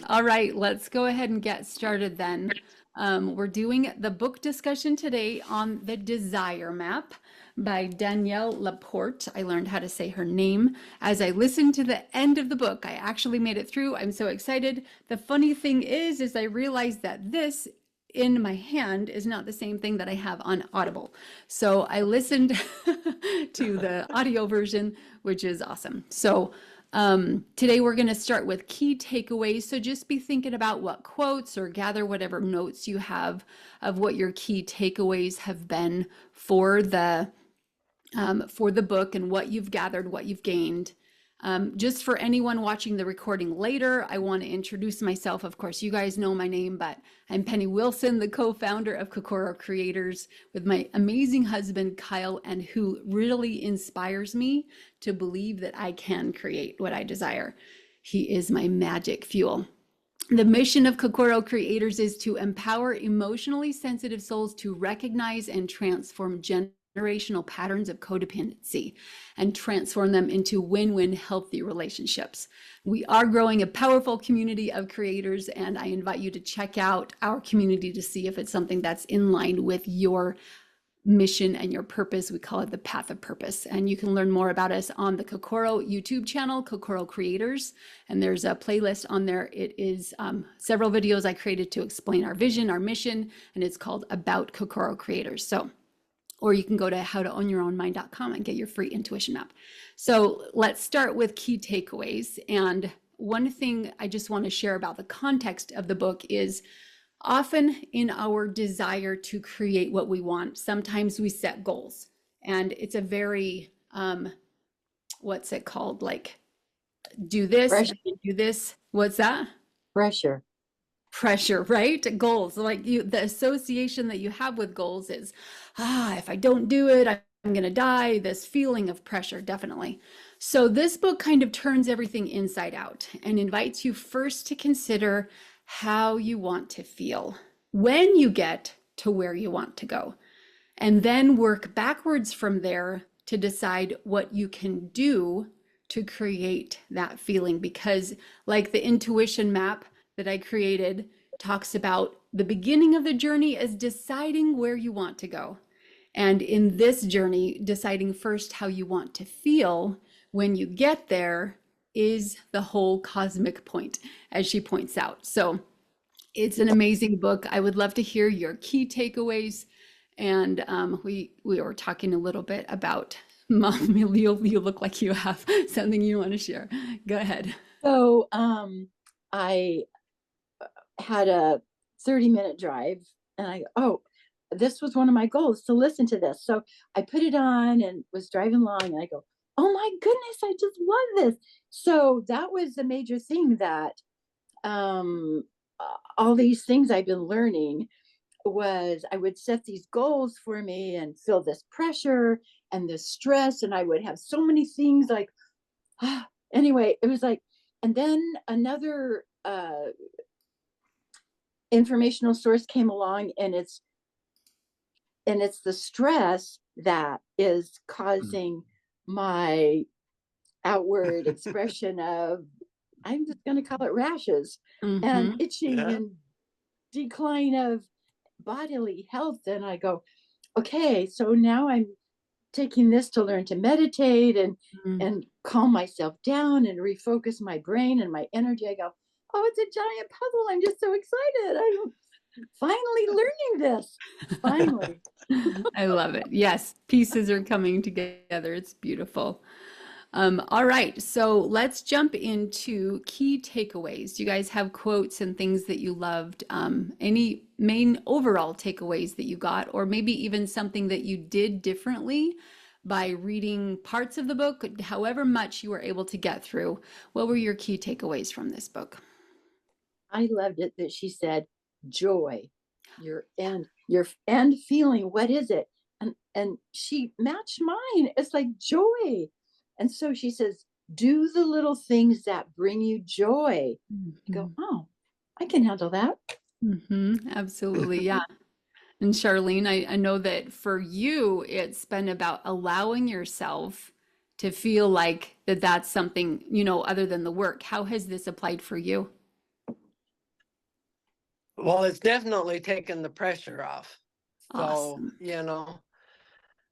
All right, let's go ahead and get started then. We're doing the book discussion today on The Desire Map by Danielle Laporte. I learned how to say her name as I listened to the end of the book. I actually made it through. I'm so excited. The funny thing is I realized that this in my hand is not the same thing that I have on Audible. So I listened to the audio version, which is awesome. So today we're going to start with key takeaways. So just be thinking about what quotes or gather whatever notes you have of what your key takeaways have been for the book and what you've gathered, what you've gained. Just for anyone watching the recording later, I want to introduce myself. Of course, you guys know my name, but I'm Penny Wilson, the co-founder of Kokoro Creators with my amazing husband, Kyle, and who really inspires me to believe that I can create what I desire. He is my magic fuel. The mission of Kokoro Creators is to empower emotionally sensitive souls to recognize and transform generational patterns of codependency and transform them into win-win healthy relationships. We are growing a powerful community of creators, and I invite you to check out our community to see if it's something that's in line with your mission and your purpose. We call it the Path of Purpose. And you can learn more about us on the Kokoro YouTube channel, Kokoro Creators. And there's a playlist on there. It is several videos I created to explain our vision, our mission, and it's called About Kokoro Creators. So, or you can go to howtoownyourownmind.com and get your free intuition map. So let's start with key takeaways. And one thing I just want to share about the context of the book is often in our desire to create what we want, sometimes we set goals, and it's a very, what's it called? Like, do this, Pressure. do this. What's that? Pressure. Pressure, right? Goals. Like the association that you have with goals is, if I don't do it, I'm going to die. This feeling of pressure, definitely. So this book kind of turns everything inside out and invites you first to consider how you want to feel when you get to where you want to go, and then work backwards from there to decide what you can do to create that feeling. Because like the intuition map that I created talks about, the beginning of the journey is deciding where you want to go. And in this journey, deciding first how you want to feel when you get there is the whole cosmic point, as she points out. So it's an amazing book. I would love to hear your key takeaways. And we were talking a little bit about, Mom, you look like you have something you want to share. Go ahead. So I had a 30-minute drive, and this was one of my goals to listen to this. So I put it on and was driving along, and I go, oh my goodness, I just love this. So that was the major thing that all these things I've been learning was I would set these goals for me and feel this pressure and this stress, and I would have so many things like, anyway, it was like, and then another informational source came along, and it's the stress that is causing my outward expression of, I'm just going to call it rashes and Mm-hmm. itching and decline of bodily health. And I go, okay, so now I'm taking this to learn to meditate and calm myself down and refocus my brain and my energy. I go, oh, it's a giant puzzle. I'm just so excited. I'm finally learning this. Finally. I love it. Yes, pieces are coming together. It's beautiful. All right, so let's jump into key takeaways. Do you guys have quotes and things that you loved? Any main overall takeaways that you got, or maybe even something that you did differently by reading parts of the book, however much you were able to get through? What were your key takeaways from this book? I loved it that she said joy, your end feeling, what is it? And she matched mine. It's like joy. And so she says, do the little things that bring you joy. I go, oh, I can handle that. Absolutely, yeah. And Charlene, I know that for you, it's been about allowing yourself to feel like that's something, other than the work. How has this applied for you? Well, it's definitely taken the pressure off. So, Awesome.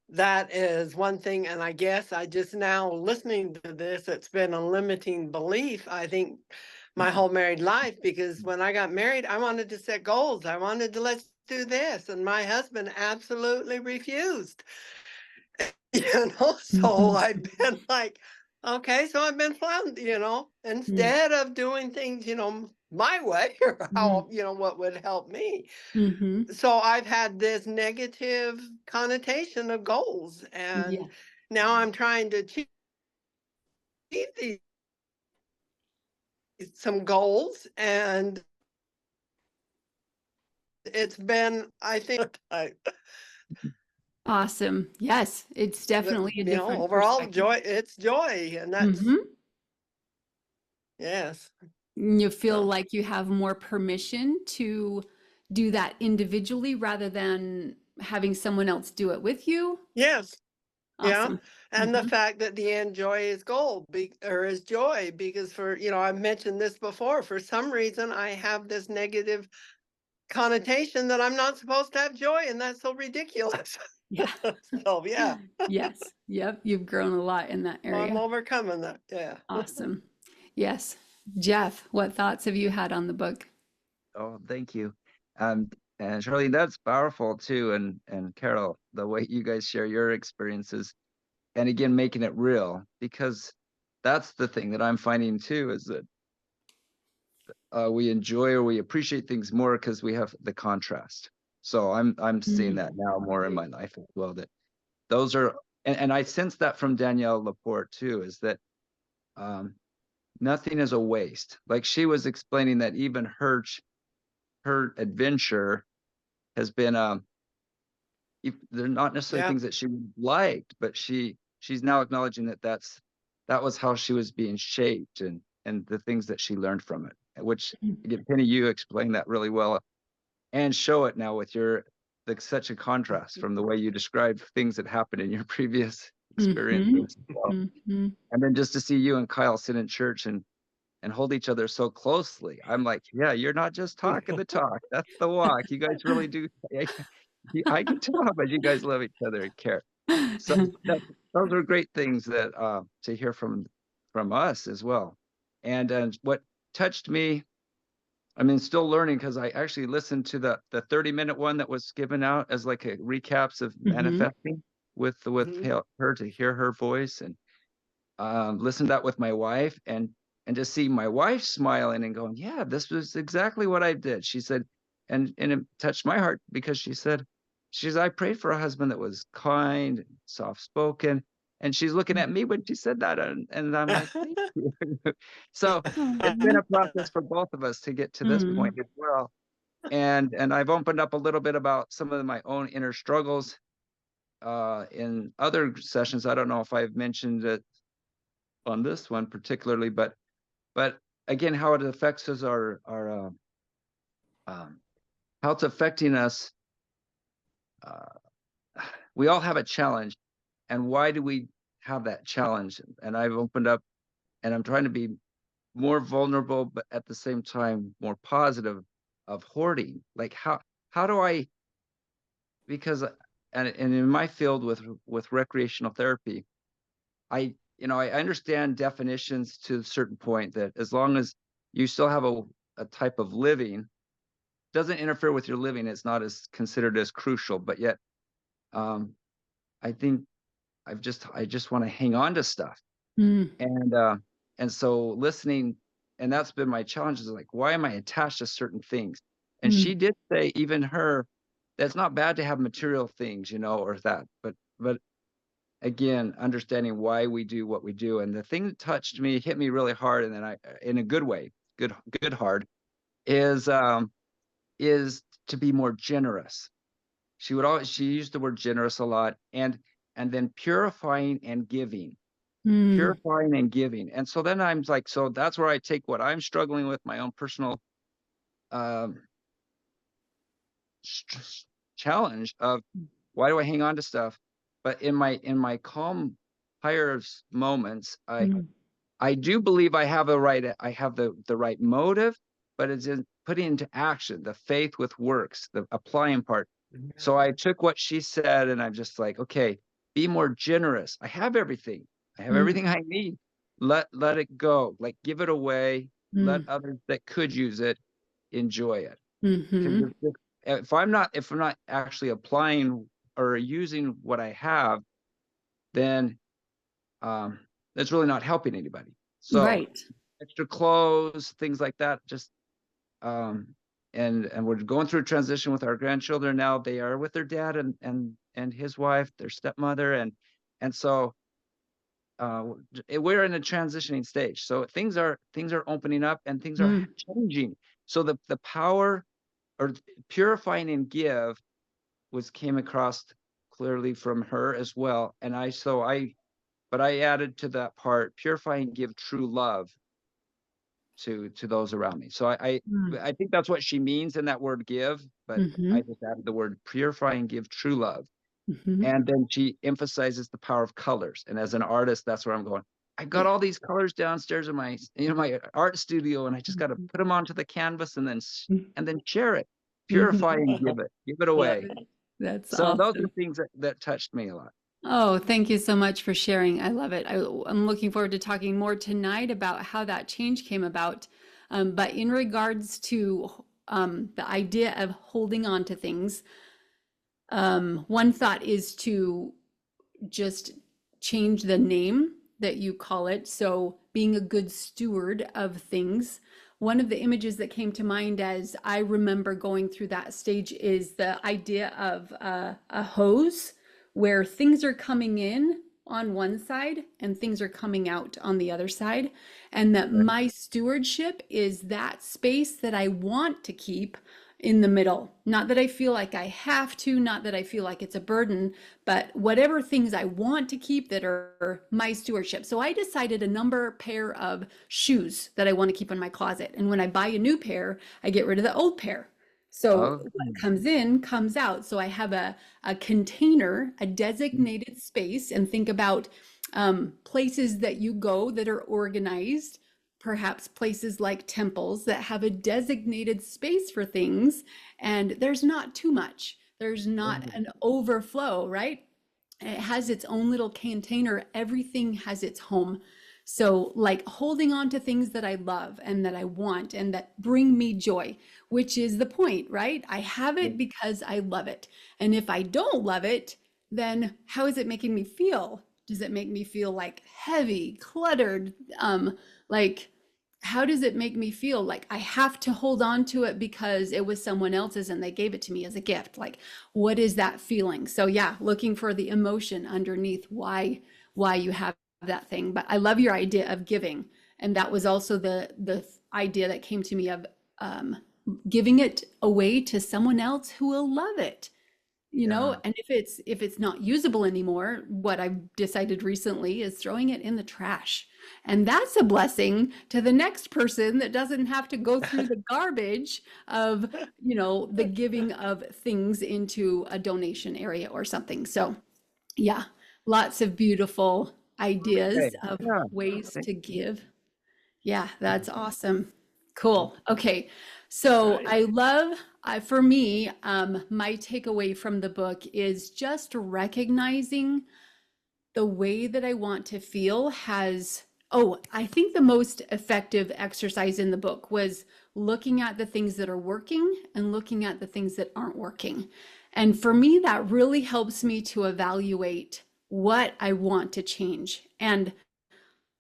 that is one thing. And I guess I just now listening to this, it's been a limiting belief, I think, my whole married life, because when I got married, I wanted to set goals. I wanted to let's do this. And my husband absolutely refused. So Mhm. I've been like, okay, so I've been Mm, instead of doing things, my way or mm, how, what would help me. mhm. So I've had this negative connotation of goals. Yeah. And now I'm trying to achieve these, some goals. And it's been, I think, Awesome. Yes, it's definitely a different overall perspective. joy, it's joy. And that's, Mhm. yes. You feel So, like you have more permission to do that individually rather than having someone else do it with you? yes. Yeah, Awesome. and the Mhm. fact that the end joy is gold or is joy, because I've mentioned this before, for some reason I have this negative connotation that I'm not supposed to have joy, and that's so ridiculous. Yeah. So yeah, Yes. Yep, you've grown a lot in that I'm area. overcoming that. Yeah. Awesome. Yes. Jeff, what thoughts have you had on the book? Oh, thank you. Um, and Charlene, that's powerful too. And Carol, the way you guys share your experiences, and again, making it real, because that's the thing that I'm finding too, is that we enjoy or we appreciate things more because we have the contrast. So I'm seeing that Mm, now more in my life as well. That those are, and I sense that from Danielle Laporte too, is that um, nothing is a waste. Like she was explaining that even her adventure has been they're not necessarily Yeah. things that she liked, but she's now acknowledging that that was how she was being shaped, and the things that she learned from it, which mm, again, Penny, you explained that really well, and show it now with your, like, such a contrast from the way you described things that happened in your previous mhm, experiences. Well, mhm. and then just to see you and Kyle sit in church and hold each other so closely. I'm like, yeah, you're not just talking the talk. That's the walk. You guys really do. I can tell how much you guys love each other and care. So those are great things that to hear from us as well. And what touched me, I mean, still learning, because I actually listened to the 30-minute one that was given out as like a recaps of Mhm. manifesting with Mhm. her, to hear her voice, and listen to that with my wife, and just see my wife smiling and going, yeah, this was exactly what I did. She said, and it touched my heart because she's I prayed for a husband that was kind, soft spoken. And she's looking at me when she said that, and I'm like, thank you. So it's been Aw. a process for both of us to get to this point Mm, as well. And I've opened up a little bit about some of my own inner struggles in other sessions. I don't know if I've mentioned it on this one particularly, but again, how it affects us, our um, how it's affecting us. Uh, we all have a challenge, and why do we have that challenge? And I've opened up, and I'm trying to be more vulnerable, but at the same time more positive, of hoarding. Like how do I, because and in my field with recreational therapy, I understand definitions to a certain point, that as long as you still have a type of living, doesn't interfere with your living, it's not as considered as crucial. But yet, um, I think I just want to hang on to stuff. mm, And so listening, and that's been my challenge, is like, why am I attached to certain things? And mm, she did say, even her, that's not bad to have material things, or that, but again, understanding why we do what we do. And the thing that touched me, hit me really hard, and then in a good way, good hard, is to be more generous. She used the word generous a lot, and then mm, purifying and giving. And so then I'm like, so that's where I take what I'm struggling with, my own personal um challenge of, why do I hang on to stuff? But in my calm, higher moments, mm, I do believe I have the right motive, but putting into action, the faith with works, the applying part. So I took what she said and I'm just like, okay, be more generous. I have everything. I have Mm, everything I need. Let it go. Like give it away. Let mm, others that could use it enjoy it. mhm. Because if I'm not actually applying or using what I have, then it's really not helping anybody. So Right. extra clothes, things like that, just um and we're going through a transition with our grandchildren now. They are with their dad and his wife, their stepmother, and so we're in a transitioning stage. So things are opening up and things are Mm, changing. So the power or purifying and give came across clearly from her as well. And but I added to that part, purify and give true love to those around me. So mm, I think that's what she means in that word give, but I mhm, just added the word purify and give true love. mhm. And then she emphasizes the power of colors. And as an artist, that's where I'm going. I got all these colors downstairs in my my art studio, and I just got to put them onto the canvas and then share it, purify and give it Love away. it. That's So those are awesome. things that touched me a lot. Oh, thank you so much for sharing. I love it. I'm looking forward to talking more tonight about how that change came about. But in regards to the idea of holding on to things, one thought is to just change the name that you call it. So being a good steward of things. One of the images that came to mind as I remember going through that stage is the idea of a hose where things are coming in on one side and things are coming out on the other side. And that Right. my stewardship is that space that I want to keep in the middle. Not that I feel like I have to, not that I feel like it's a burden, but whatever things I want to keep that are my stewardship. So I decided a number pair of shoes that I want to keep in my closet. And when I buy a new pair, I get rid of the old pair. So Oh, what comes in comes out. So I have a container, a designated space, and think about places that you go that are organized, perhaps places like temples that have a designated space for things, and there's not too much. There's not an overflow, right? It has its own little container. Everything has its home. So, like holding on to things that I love and that I want and that bring me joy, which is the point, right? I have it because I love it. And if I don't love it, then how is it making me feel? Does it make me feel like heavy, cluttered? Like, how does it make me feel? Like I have to hold on to it because it was someone else's and they gave it to me as a gift. Like, what is that feeling? So yeah, looking for the emotion underneath why you have that thing. But I love your idea of giving, and that was also the idea that came to me of giving it away to someone else who will love it. yeah. And if it's not usable anymore, what I've decided recently is throwing it in the trash. And that's a blessing to the next person that doesn't have to go through the garbage of, the giving of things into a donation area or something. So, yeah, lots of beautiful Okay. ideas of Yeah. ways Thank to give. Yeah, you. that's awesome. Cool. Okay. So Right. I love, for me, my takeaway from the book is just recognizing the way that I want to feel has, oh, I think the most effective exercise in the book was looking at the things that are working and looking at the things that aren't working. And for me, that really helps me to evaluate what I want to change. And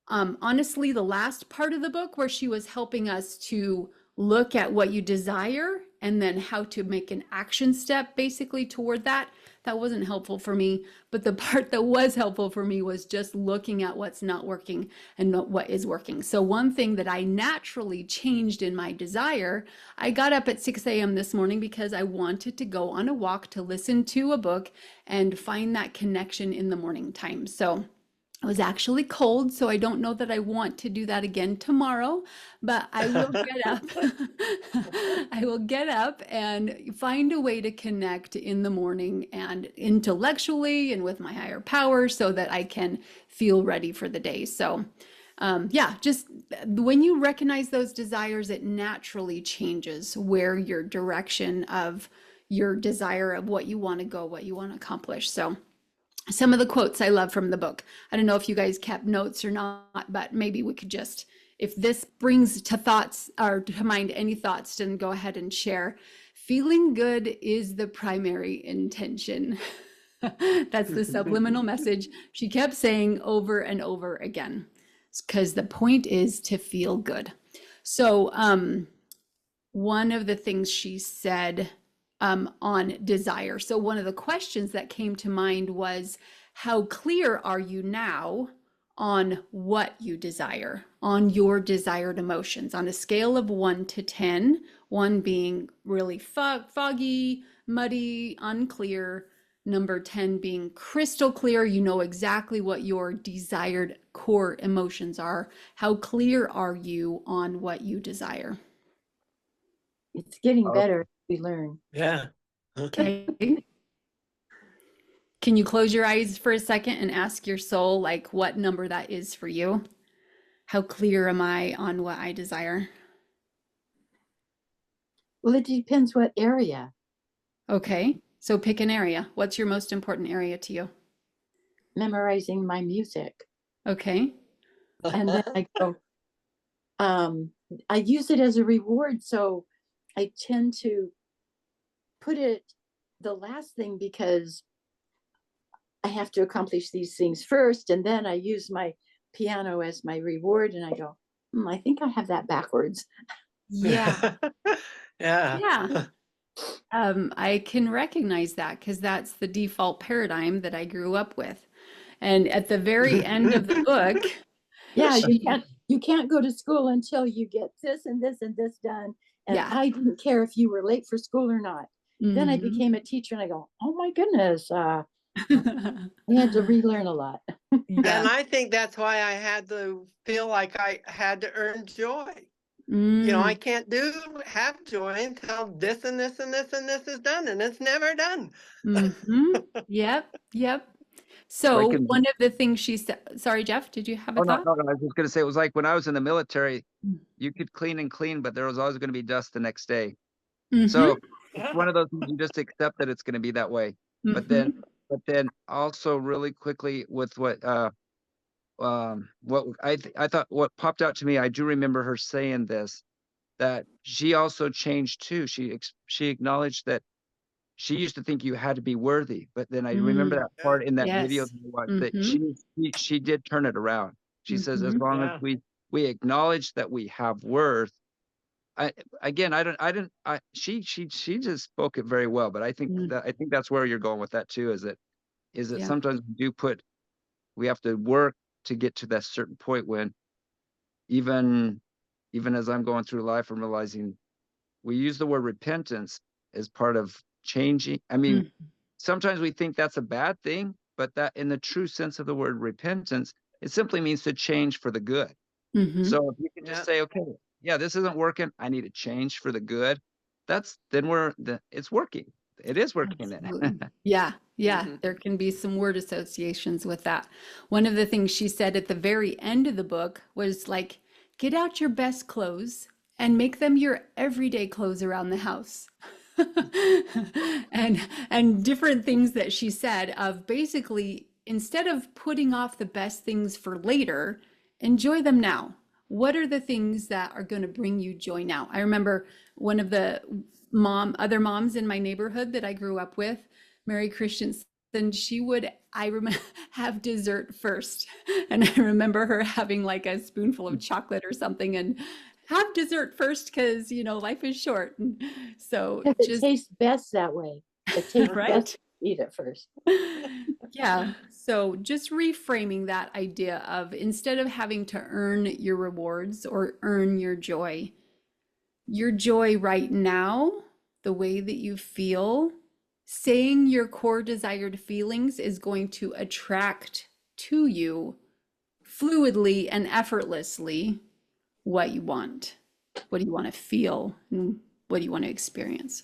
honestly, the last part of the book where she was helping us to look at what you desire and then how to make an action step basically toward that, that wasn't helpful for me. But the part that was helpful for me was just looking at what's not working and what is working. So one thing that I naturally changed in my desire, I got up at 6 a.m. this morning because I wanted to go on a walk to listen to a book and find that connection in the morning time. So it was actually cold, so I don't know that I want to do that again tomorrow, but I will get up. I will get up and find a way to connect in the morning and intellectually and with my higher power so that I can feel ready for the day. So, yeah, just when you recognize those desires, it naturally changes where your direction of your desire of what you want to go, what you want to accomplish. So some of the quotes I love from the book. I don't know if you guys kept notes or not, but maybe we could just, if this brings to thoughts or to mind any thoughts, then go ahead and share. Feeling good is the primary intention. That's the subliminal message she kept saying over and over again, because the point is to feel good. So one of the things she said on desire. So one of the questions that came to mind was, how clear are you now on what you desire, on your desired emotions, on a scale of 1 to 10, 1 being really foggy, muddy, unclear, number 10 being crystal clear, you know exactly what your desired core emotions are. How clear are you on what you desire? It's getting Oh. better as we learn. Yeah. Okay. Can you close your eyes for a second and ask your soul, like, what number that is for you? How clear am I on what I desire? Well, it depends what area. Okay. So pick an area. What's your most important area to you? Memorizing my music. Okay. And then I go, I use it as a reward. So I tend to put it the last thing because I have to accomplish these things first. And then I use my piano as my reward. And I go, I think I have that backwards. Yeah. Yeah. Yeah. I can recognize that because that's the default paradigm that I grew up with. And at the very end of the book, Yeah, you can't go to school until you get this and this and this done. And yeah. I didn't care if you were late for school or not. Then I Mhm. became a teacher and I go, oh my goodness, I had to relearn a lot. And Yeah. I think that's why I had to feel like I had to earn joy. You know, I can't have joy until this and this and this and this is done, and it's never done. Yep. Yep. Like So in, one of the things she said, sorry, Jeff, did you have a oh no, thought? no, no, I was just gonna say, it was like when I was in the military, you could clean and clean, but there was always gonna be dust the next day. So it's one of those things, you just accept that it's gonna be that way. But then also really quickly with what I thought, what popped out to me, I do remember her saying this, that she also changed too. She acknowledged that she used to think you had to be worthy, but then I remember that part in that video Yes. that I watched, that she did turn it around. She says, as long as Yeah. we acknowledge that we have worth. She just spoke it very well, but I think that's where you're going with that too, is that Yeah. sometimes we have to work to get to that certain point when even as I'm going through life, I'm realizing we use the word repentance as part of changing. I mean, sometimes we think that's a bad thing, but that in the true sense of the word repentance, it simply means to change for the good. So if you can just say, okay, yeah, this isn't working, I need to change for the good. It's working. It is working then. Absolutely. Yeah, there can be some word associations with that. One of the things she said at the very end of the book was like, get out your best clothes and make them your everyday clothes around the house. and different things that she said of basically, instead of putting off the best things for later, enjoy them now. What are the things that are going to bring you joy now? I remember one of the other moms in my neighborhood that I grew up with, Mary Christensen, she would, have dessert first. And I remember her having like a spoonful of chocolate or something and have dessert first because, life is short. And so It tastes best that way. It tastes right. best to eat it first. Yeah. So just reframing that idea of, instead of having to earn your rewards or earn your joy right now, the way that you feel, saying your core desired feelings is going to attract to you fluidly and effortlessly what you want. What do you want to feel? And what do you want to experience?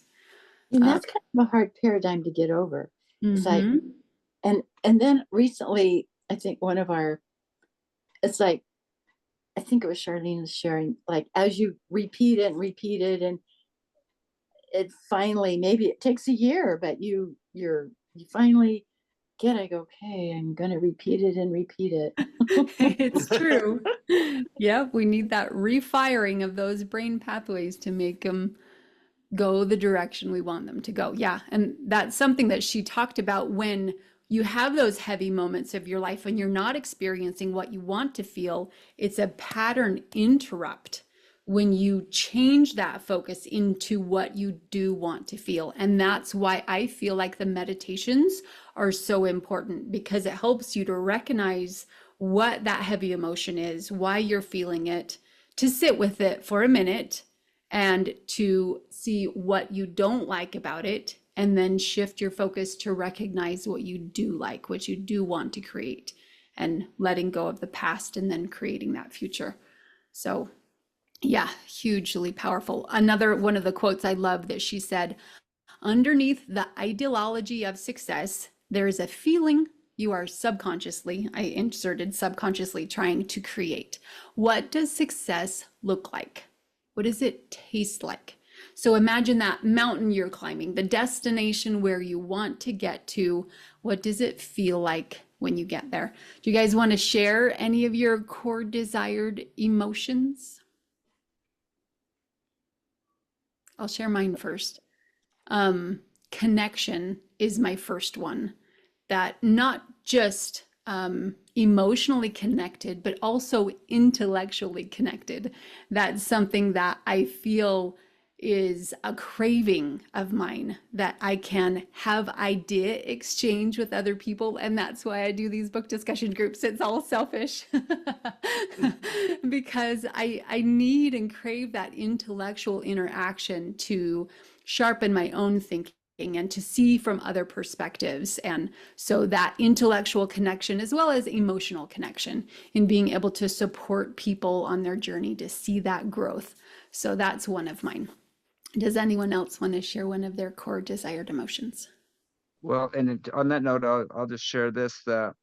And that's kind of a hard paradigm to get over. It's like, and then recently, I think it's like, I think it was Charlene was sharing, like, as you repeat it, and it finally, maybe it takes a year, but you finally get it. Go, okay, I'm gonna repeat it and repeat it. It's true. Yep, we need that refiring of those brain pathways to make them go the direction we want them to go. Yeah, and that's something that she talked about when you have those heavy moments of your life when you're not experiencing what you want to feel. It's a pattern interrupt when you change that focus into what you do want to feel. And that's why I feel like the meditations are so important, because it helps you to recognize what that heavy emotion is, why you're feeling it, to sit with it for a minute and to see what you don't like about it, and then shift your focus to recognize what you do like, what you do want to create, and letting go of the past and then creating that future. So yeah, hugely powerful. Another one of the quotes I love that she said, underneath the ideology of success, there is a feeling you are subconsciously, I inserted subconsciously, trying to create. What does success look like? What does it taste like? So imagine that mountain you're climbing, the destination where you want to get to. What does it feel like when you get there? Do you guys want to share any of your core desired emotions? I'll share mine first. Connection is my first one. That not just emotionally connected, but also intellectually connected. That's something that I feel is a craving of mine, that I can have idea exchange with other people. And that's why I do these book discussion groups. It's all selfish because I need and crave that intellectual interaction to sharpen my own thinking and to see from other perspectives. And so that intellectual connection as well as emotional connection in being able to support people on their journey to see that growth. So that's one of mine. Does anyone else want to share one of their core desired emotions? Well, and on that note, I'll just share this, that,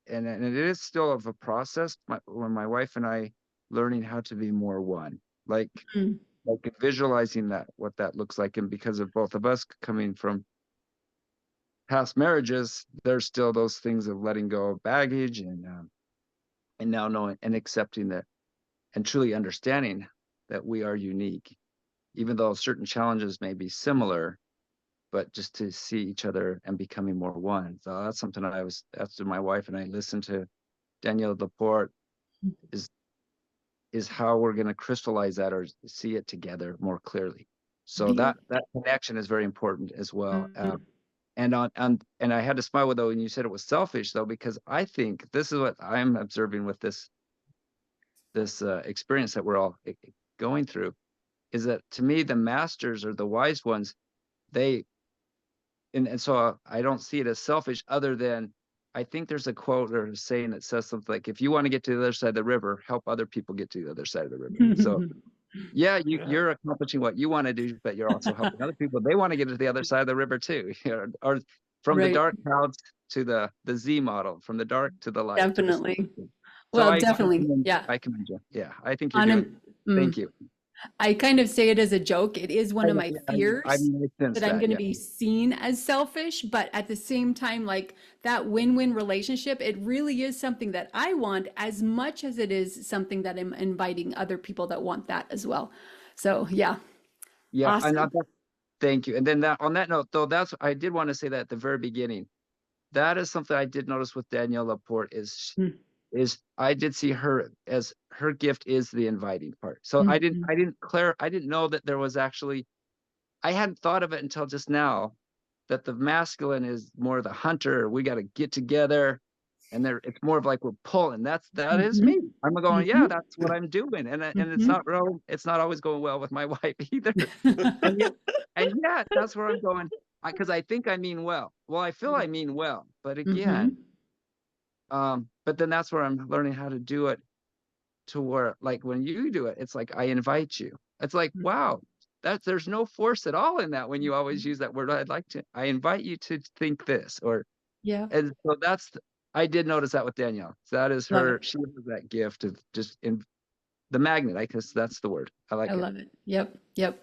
and it is still of a process. When my wife and I learning how to be more one, like visualizing that, what that looks like. And because of both of us coming from past marriages, there's still those things of letting go of baggage, and now knowing and accepting that, and truly understanding that we are unique, even though certain challenges may be similar, but just to see each other and becoming more one. So that's something after my wife and I listened to Danielle LaPorte, is how we're going to crystallize that or see it together more clearly. So that connection is very important as well. And I had to smile though when you said it was selfish, though, because I think this is what I'm observing with this experience that we're all going through, is that to me the masters or the wise ones, and so I don't see it as selfish, other than I think there's a quote or a saying that says something like, if you want to get to the other side of the river, help other people get to the other side of the river. So yeah, you're accomplishing what you want to do, but you're also helping other people. They want to get to the other side of the river too, or from the dark clouds to the Z model, from the dark to the light. Definitely. So definitely. I commend you. Yeah, I think you're doing. Thank you. I kind of say it as a joke. It is one of my fears that I'm going to be seen as selfish, but at the same time, like that win-win relationship, it really is something that I want as much as it is something that I'm inviting other people that want that as well. So yeah. Yeah. Awesome. Thank you. And then on that note, though, I did want to say that at the very beginning, that is something I did notice with Danielle LaPorte is I did see her as her gift is the inviting part. So I didn't know that there was actually, I hadn't thought of it until just now, that the masculine is more the hunter. We got to get together, and it's more of like we're pulling. That is me. I'm going, yeah, that's what I'm doing, and it's not always going well with my wife either. and yet that's where I'm going, because I think I mean well. Well, I feel I mean well, but again. But then that's where I'm learning how to do it to where, like, when you do it, it's like I invite you. It's like, wow, there's no force at all in that when you always use that word. I invite you to think this, and so I did notice that with Danielle. So that is her. She has that gift of just the magnet, I guess that's the word. I like I it. love it. Yep. Yep.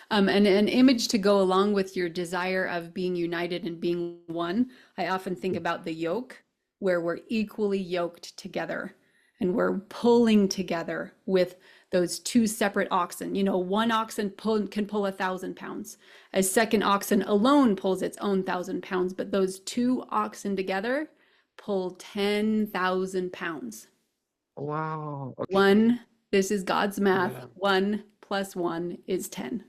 And an image to go along with your desire of being united and being one. I often think about the yoke, where we're equally yoked together and we're pulling together with those two separate oxen. You know, one oxen can pull 1,000 pounds. A second oxen alone pulls its own 1,000 pounds, but those two oxen together pull 10,000 pounds. Wow. Okay. One, this is God's math. Yeah. 1 + 1 is 10.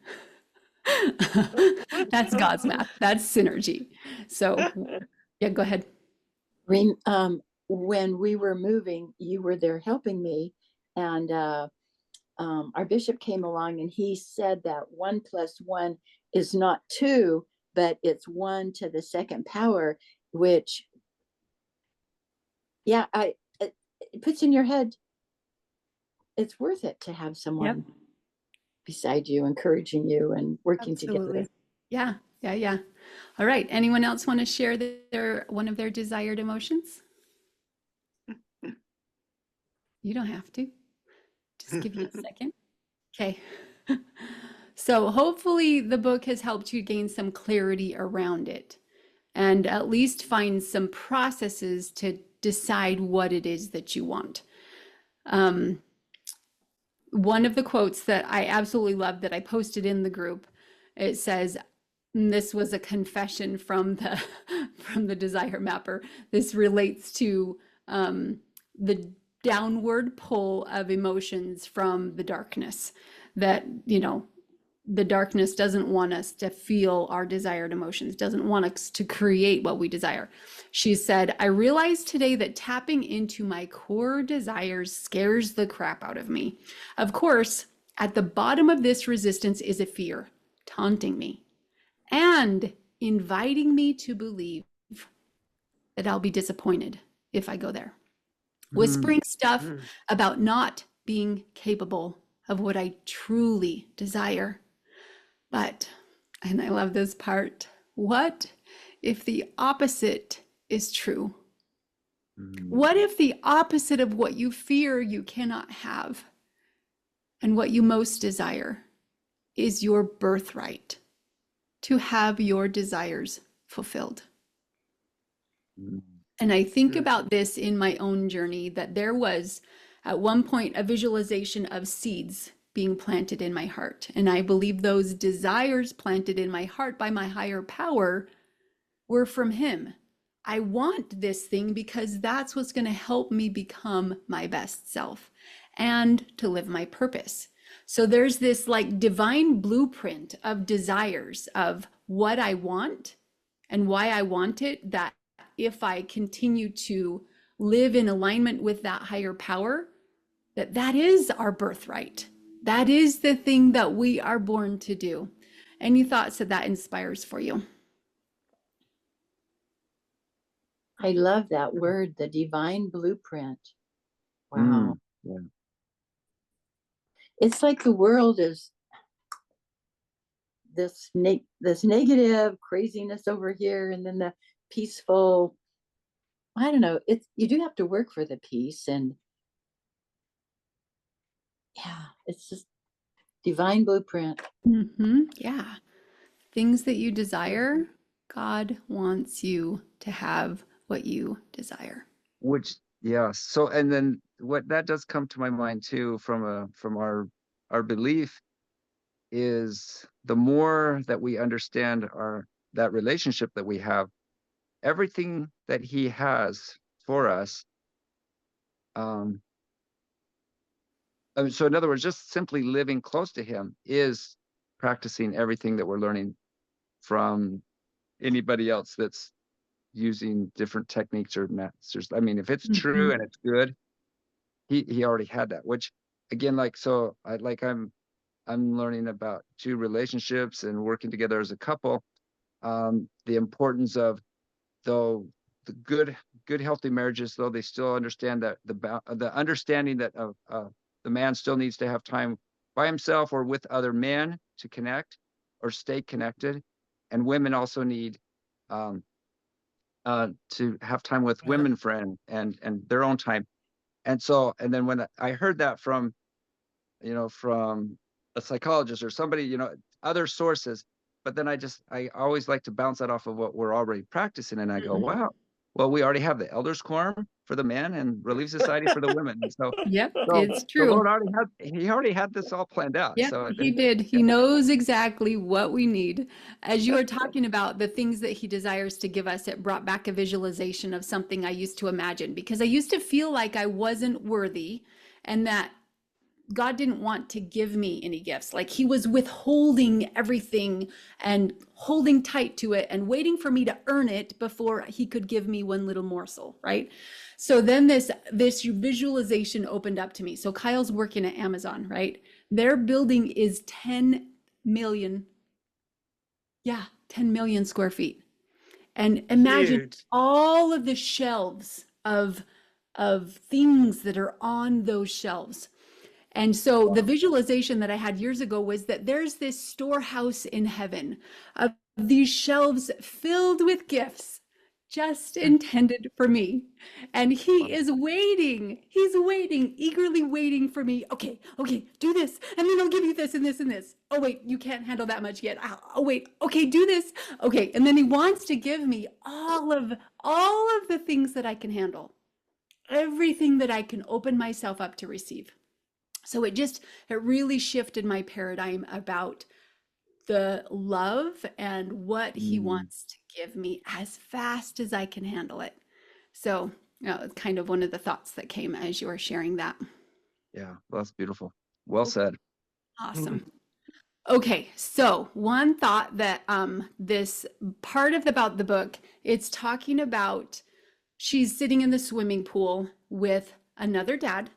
That's God's math. That's synergy. So, yeah, go ahead. When we were moving, you were there helping me, and our bishop came along and he said that 1 + 1 is not 2, but it's 1 to the second power, which, yeah, it puts in your head, it's worth it to have someone beside you, encouraging you and working Absolutely. together. Yeah, yeah, yeah. All right. Anyone else want to share one of their desired emotions? You don't have to. Just give you a second. Okay. So hopefully the book has helped you gain some clarity around it and at least find some processes to decide what it is that you want. One of the quotes that I absolutely love that I posted in the group, it says, and this was a confession from the from the desire mapper. This relates to the downward pull of emotions from the darkness, that, you know, the darkness doesn't want us to feel our desired emotions, doesn't want us to create what we desire. She said, I realized today that tapping into my core desires scares the crap out of me. Of course, at the bottom of this resistance is a fear, taunting me and inviting me to believe that I'll be disappointed if I go there. Whispering stuff about not being capable of what I truly desire. But, and I love this part, what if the opposite is true? What if the opposite of what you fear you cannot have and what you most desire is your birthright to have your desires fulfilled? And I think about this in my own journey, that there was at one point a visualization of seeds being planted in my heart. And I believe those desires planted in my heart by my higher power were from him. I want this thing because that's what's going to help me become my best self and to live my purpose. So there's this like divine blueprint of desires of what I want and why I want it, that if I continue to live in alignment with that higher power, that is our birthright. That is the thing that we are born to do. Any thoughts that inspires for you? I love that word, the divine blueprint. Wow. Yeah. It's like the world is this negative craziness over here, and then the peaceful, I don't know, you do have to work for the peace, and yeah, it's just divine blueprint. Yeah. Things that you desire, God wants you to have what you desire. Which, yeah. So, and then what that does come to my mind too, from our belief, is the more that we understand that relationship that we have, everything that he has for us. So in other words, just simply living close to him is practicing everything that we're learning from anybody else that's using different techniques or masters. I mean, if it's true and it's good, he already had that, which again, I'm learning about two relationships and working together as a couple. The importance of, though the good healthy marriages, though they still understand that the understanding that the man still needs to have time by himself or with other men to connect or stay connected, and women also need to have time with women friend and their own time. And so, and then when I heard that from from a psychologist or somebody, other sources. But then I always like to bounce that off of what we're already practicing. And I go, Mhm. wow, well, we already have the elders quorum for the men and Relief Society for the women. And Yep, so it's the true. Lord he already had this all planned out. Yeah, So he did. He knows exactly what we need. As you were talking about the things that he desires to give us, it brought back a visualization of something I used to imagine because I used to feel like I wasn't worthy and that God didn't want to give me any gifts. Like he was withholding everything and holding tight to it and waiting for me to earn it before he could give me one little morsel, right? So then this visualization opened up to me. So Kyle's working at Amazon, right? Their building is 10 million. Yeah, 10 million square feet. And imagine Huge. all of the shelves of things that are on those shelves. And so the visualization that I had years ago was that there's this storehouse in heaven of these shelves filled with gifts just intended for me. And he is waiting. He's waiting, eagerly waiting for me. Okay, do this. And then I'll give you this and this and this. Oh, wait, you can't handle that much yet. Oh, wait. Okay, do this. Okay. And then he wants to give me all of the things that I can handle, everything that I can open myself up to receive. So it really shifted my paradigm about the love and what he wants to give me as fast as I can handle it. So, it's kind of one of the thoughts that came as you were sharing that. Yeah, well, that's beautiful. Well said. Awesome. Okay, so one thought that this part about the book, it's talking about she's sitting in the swimming pool with another dad,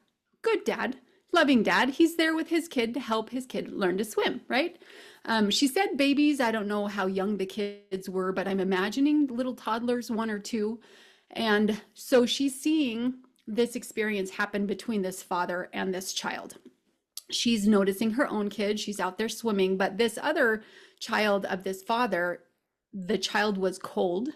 good dad, loving dad. He's there with his kid to help his kid learn to swim, right? She said babies. I don't know how young the kids were, but I'm imagining little toddlers, 1 or 2. And so she's seeing this experience happen between this father and this child. She's noticing her own kid. She's out there swimming, but this other child of this father, the child was cold.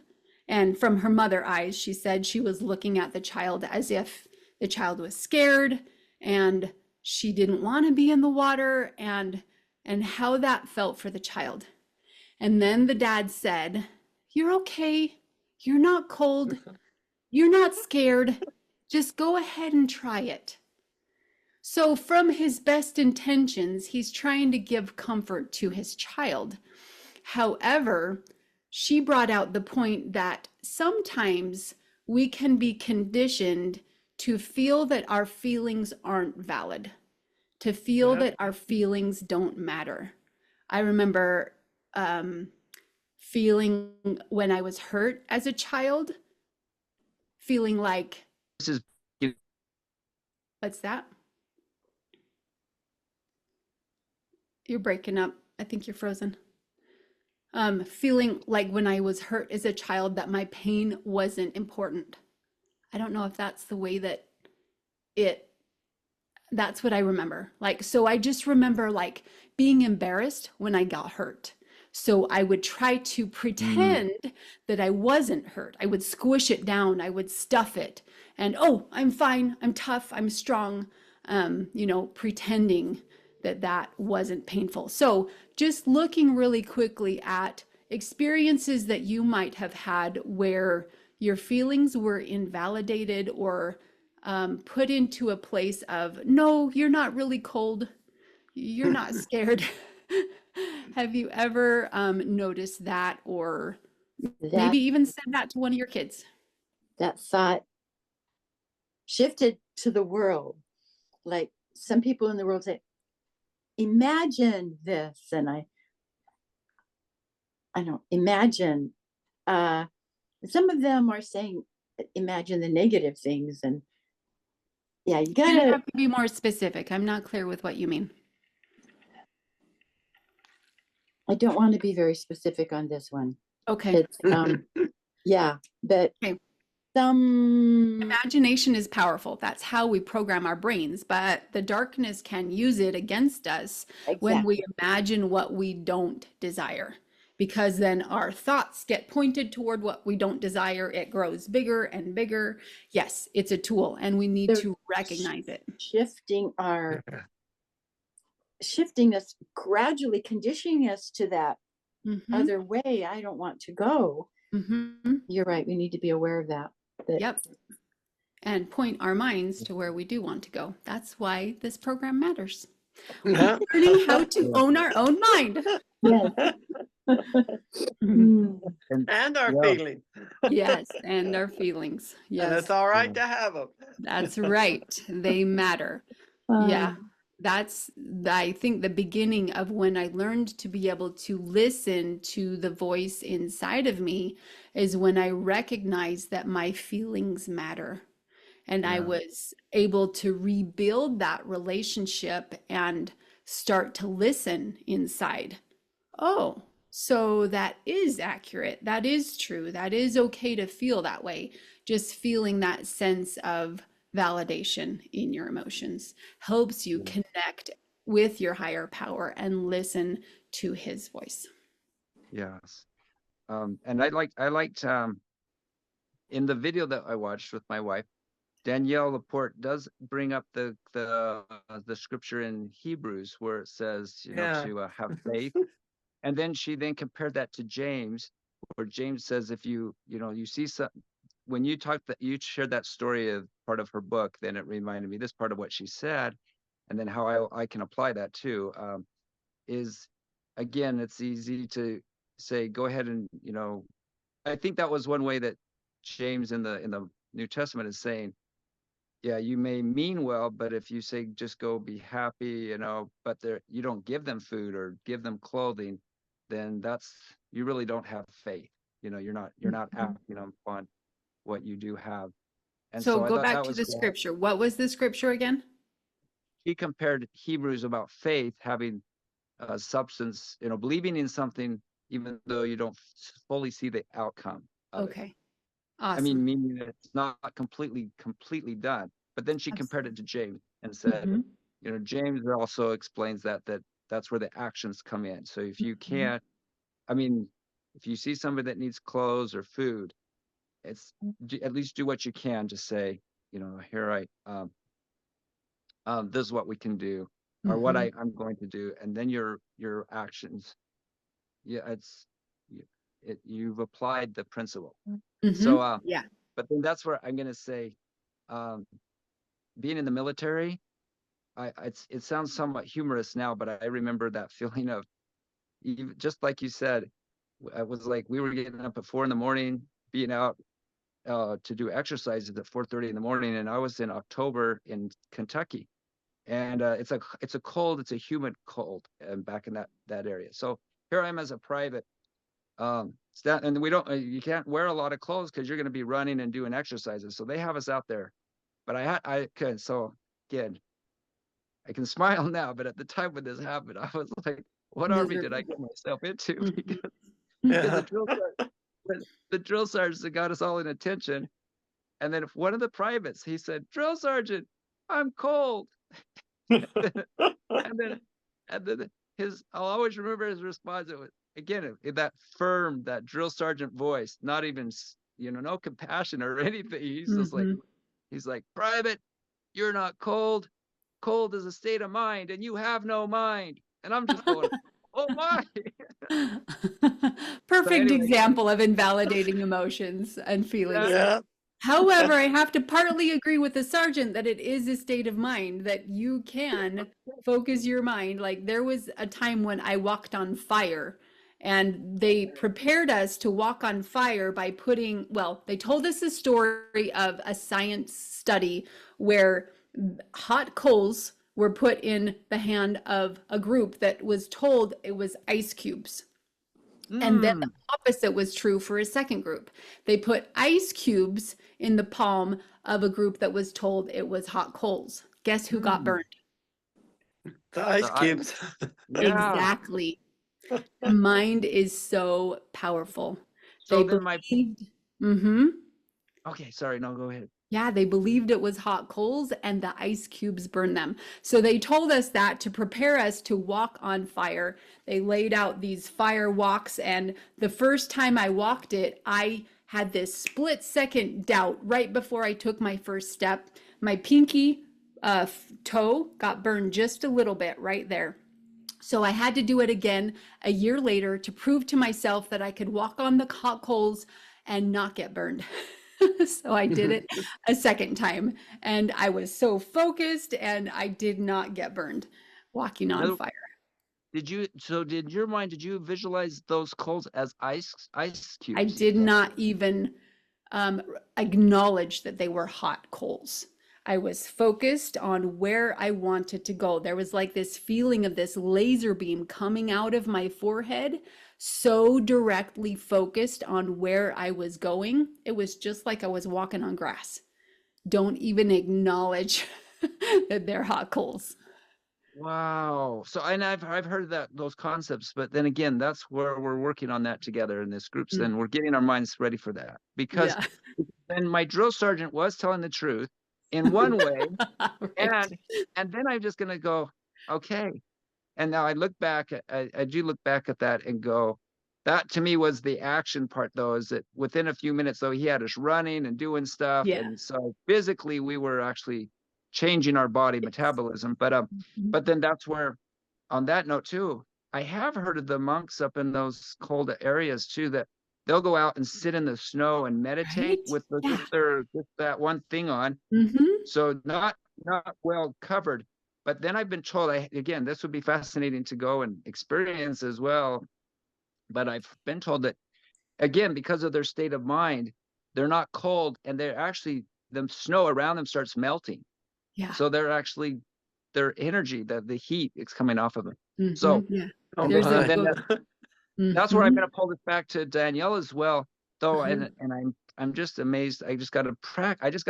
And from her mother eyes, she said she was looking at the child as if the child was scared and she didn't want to be in the water, and how that felt for the child. And then the dad said, "You're okay. You're not cold. You're not scared. Just go ahead and try it." So from his best intentions, he's trying to give comfort to his child. However, she brought out the point that sometimes we can be conditioned to feel that our feelings aren't valid, to feel Yep. that our feelings don't matter. I remember feeling when I was hurt as a child, feeling like, This is what's that? You're breaking up. I think you're frozen. Feeling like when I was hurt as a child that my pain wasn't important. I don't know if that's the way that that's what I remember. Like, so I just remember like being embarrassed when I got hurt. So I would try to pretend that I wasn't hurt. I would squish it down. I would stuff it. And, oh, I'm fine. I'm tough. I'm strong. Pretending that wasn't painful. So just looking really quickly at experiences that you might have had where your feelings were invalidated or put into a place of, no, you're not really cold. You're not scared. Have you ever noticed that, or That maybe even said that to one of your kids? that thought shifted to the world. Like some people in the world say, imagine this, and I don't imagine. Some of them are saying imagine the negative things, and yeah, you You gotta have to be more specific. I'm not clear with what you mean. I don't want to be very specific on this one. Okay. It's yeah, but Okay. some Imagination is powerful. That's how we program our brains, but the darkness can use it against us when we imagine what we don't desire, because then our thoughts get pointed toward what we don't desire. It grows bigger and bigger. Yes, it's a tool and we need There- to recognize it. shifting our shifting us, gradually conditioning us to that Mhm. other way I don't want to go. Mhm. You're right. We need to be aware of that. Yep. And point our minds to where we do want to go. That's why this program matters. Yeah. Learning how to own our own mind. Yes. Mm. And our Yeah. feelings. Yes, and our feelings. And it's Yes, all right Yeah. to have them. that's right. They matter. Yeah, Um, that's, I think, the beginning of when I learned to be able to listen to the voice inside of me is when I recognized that my feelings matter. And I Yeah. was able to rebuild that relationship and start to listen inside. Oh, so that is accurate. That is true. That is okay to feel that way. Just feeling that sense of validation in your emotions helps you Yeah. connect with your higher power and listen to his voice. Yes. And I liked in the video that I watched with my wife, Danielle Laporte does bring up the scripture in Hebrews where it says, Yeah. to have faith. And then she then compared that to James, where James says, if you see some, when you you shared that story of part of her book, then it reminded me this part of what she said, and then how I can apply that too. Is again, it's easy to say, go ahead and, I think that was one way that James in the New Testament is saying, yeah, you may mean well, but if you say just go be happy, but you don't give them food or give them clothing, then you really don't have faith. You're not acting upon what you do have. And So so I go thought back that to was the cool. scripture. What was the scripture again? He compared Hebrews about faith having substance, believing in something even though you don't fully see the outcome of it. Okay, I mean, awesome. meaning that it's not completely done. But then she compared it to James and said, Mhm. James also explains that's where the actions come in. So if you Mhm. can't, I mean, if you see somebody that needs clothes or food, at least do what you can to say, here this is what we can do, or what Mhm. I'm going to do, and then your actions, yeah, you've applied the principle. So, Mhm. Yeah. but then that's where I'm gonna say, um, being in the military, it sounds somewhat humorous now, but I remember that feeling of, even just like you said, it was like we were getting up at 4 a.m, being out to do exercises at 4:30 in the morning, and I was in October in Kentucky, and it's a humid cold, and back in that area. So here I am as a private, and we don't, you can't wear a lot of clothes because you're going to be running and doing exercises. So they have us out there, but I could, so again, I can smile now, but at the time when this happened, I was like, what army did I Miserable. get myself into? Mhm. Because Yeah. the drill sergeants that got us all in attention. And then if one of the privates, he said, drill sergeant, I'm cold. And then, I'll always remember his response. It was, again, that firm, that drill sergeant voice, not even, no compassion or anything. Mhm. He's like, private, you're not cold. Cold is a state of mind, and you have no mind. And I'm just going, oh my. But Perfect anyway, example of invalidating emotions and feelings. yeah, Yeah. However, I have to partly agree with the sergeant that it is a state of mind that you can focus your mind. Like there was a time when I walked on fire and they prepared us to walk on fire by they told us the story of a science study where hot coals were put in the hand of a group that was told it was ice cubes. And then the mm, opposite was true for a second group. They put ice cubes in the palm of a group that was told it was hot coals. Guess who got mm, burned? The ice the ice, cubes. yeah. Exactly. The mind is so powerful. So They then believed, mm-hmm. okay, sorry, no, go ahead. Yeah, they believed it was hot coals and the ice cubes burned them. So they told us that to prepare us to walk on fire. They laid out these fire walks, and the first time I walked it, I had this split second doubt right before I took my first step. My pinky toe got burned just a little bit right there. So I had to do it again a year later to prove to myself that I could walk on the hot coals and not get burned. So I did it a second time, and I was so focused and I did not get burned walking on Now, fire. did your mind, did you visualize those coals as ice cubes? I did not even acknowledge that they were hot coals. I was focused on where I wanted to go. There was like this feeling of this laser beam coming out of my forehead, so directly focused on where I was going. It was just like I was walking on grass. Don't even acknowledge that they're hot coals. Wow. So, and I've heard those concepts, but then again, that's where we're working on that together in this groups. Mm. Then we're getting our minds ready for that, because Yeah. then my drill sergeant was telling the truth in one way, Right. and then I'm just gonna go, okay. And now I look back, I do look back at that and go, that to me was the action part, though, is that within a few minutes, though, he had us running and doing stuff. Yeah. And so physically we were actually changing our body metabolism. But then that's where, on that note too, I have heard of the monks up in those cold areas too, that they'll go out and sit in the snow and meditate Right? with Yeah. just that one thing on. Mm-hmm. So not well covered. But then I've been told, again, this would be fascinating to go and experience as well. But I've been told that, again, because of their state of mind, they're not cold, and they're actually, the snow around them starts melting. Yeah. So they're actually, their energy, the heat is coming off of them. Mhm. So Yeah. Oh There's a my. then book. that's where I'm Mhm. going to pull this back to Danielle as well, though. Uh-huh. And I'm just amazed. I just got to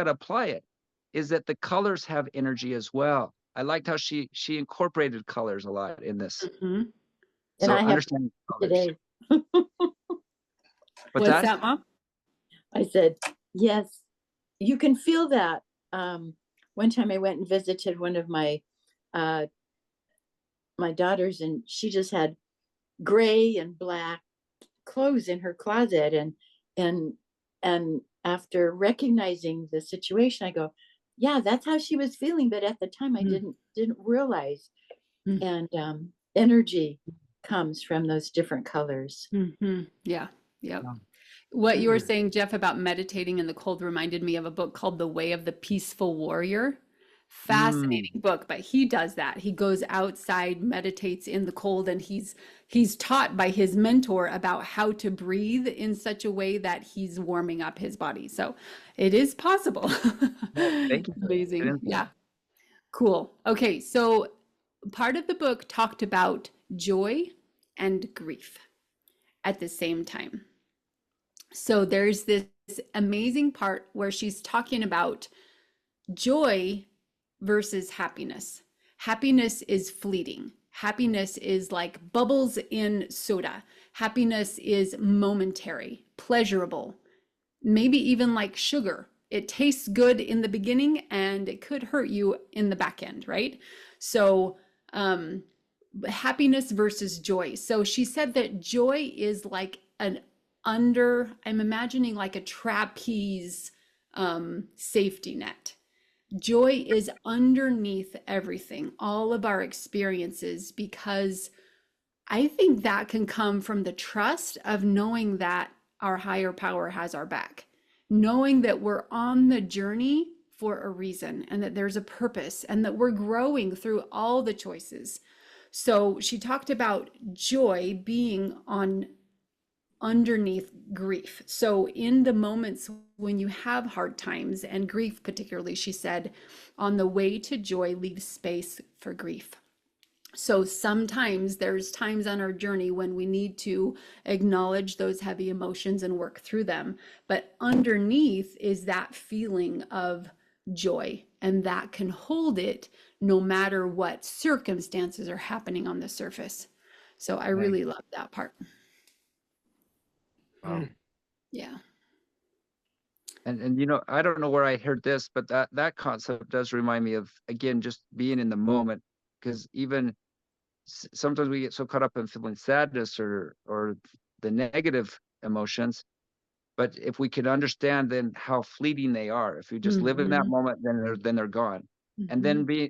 apply it. Is that the colors have energy as well? I liked how she incorporated colors a lot in this. Mhm. And So I have understanding colors. today. What's What's that? that, Mom? I said, yes, you can feel that. One time I went and visited one of my my daughters, and she just had gray and black clothes in her closet. And after recognizing the situation, I go, yeah, that's how she was feeling. But at the time I Mm. didn't realize. Mm. And energy comes from those different colors. Mhm. Yeah. Yep. Yeah. What you were Mm. saying, Jeff, about meditating in the cold reminded me of a book called The Way of the Peaceful Warrior. Fascinating book, but he does that. He goes outside, meditates in the cold, and he's taught by his mentor about how to breathe in such a way that he's warming up his body. So it is possible. Thank you. Amazing. Good insight. Yeah. Cool. Okay, so part of the book talked about joy and grief at the same time. So there's this amazing part where she's talking about joy versus happiness. Happiness is fleeting. Happiness is like bubbles in soda. Happiness is momentary, pleasurable, maybe even like sugar. It tastes good in the beginning and it could hurt you in the back end, right? So, happiness versus joy. So she said that joy is like I'm imagining like a trapeze safety net. Joy is underneath everything, all of our experiences, because I think that can come from the trust of knowing that our higher power has our back, knowing that we're on the journey for a reason and that there's a purpose and that we're growing through all the choices. So she talked about joy being on underneath grief. So in the moments when you have hard times and grief particularly, she said, on the way to joy, leave space for grief. So sometimes there's times on our journey when we need to acknowledge those heavy emotions and work through them. But underneath is that feeling of joy, and that can hold it no matter what circumstances are happening on the surface. So I really love that part. Wow. Yeah. And I don't know where I heard this, but that concept does remind me of, again, just being in the moment, because even sometimes we get so caught up in feeling sadness or the negative emotions. But if we can understand then how fleeting they are, if we just live in that moment, then they're gone. and then be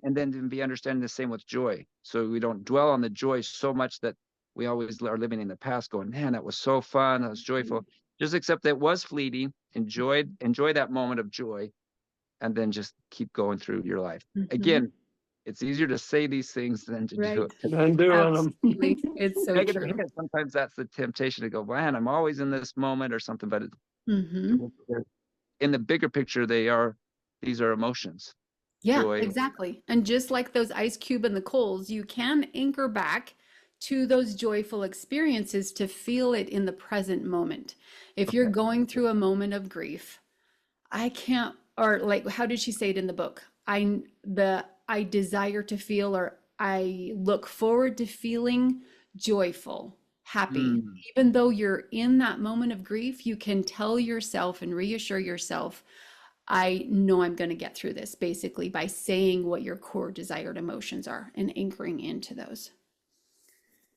understanding the same with joy. So we don't dwell on the joy so much that we always are living in the past going, man, that was so fun, that was joyful. Just accept that it was fleeting, enjoy that moment of joy, and then just keep going through your life. Again, it's easier to say these things than to do Right. it. And doing them. Absolutely. It's so Negative true. hit, sometimes that's the temptation to go, man, I'm always in this moment or something, but Mhm. in the bigger picture, these are emotions. Yeah, Joy. exactly. And just like those ice cube and the coals, you can anchor back to those joyful experiences to feel it in the present moment. If you're Okay. going through a moment of grief, I can't, or like, how did she say it in the book? I desire to feel, or I look forward to feeling joyful, happy. Mm. Even though you're in that moment of grief, you can tell yourself and reassure yourself, I know I'm going to get through this, basically by saying what your core desired emotions are and anchoring into those.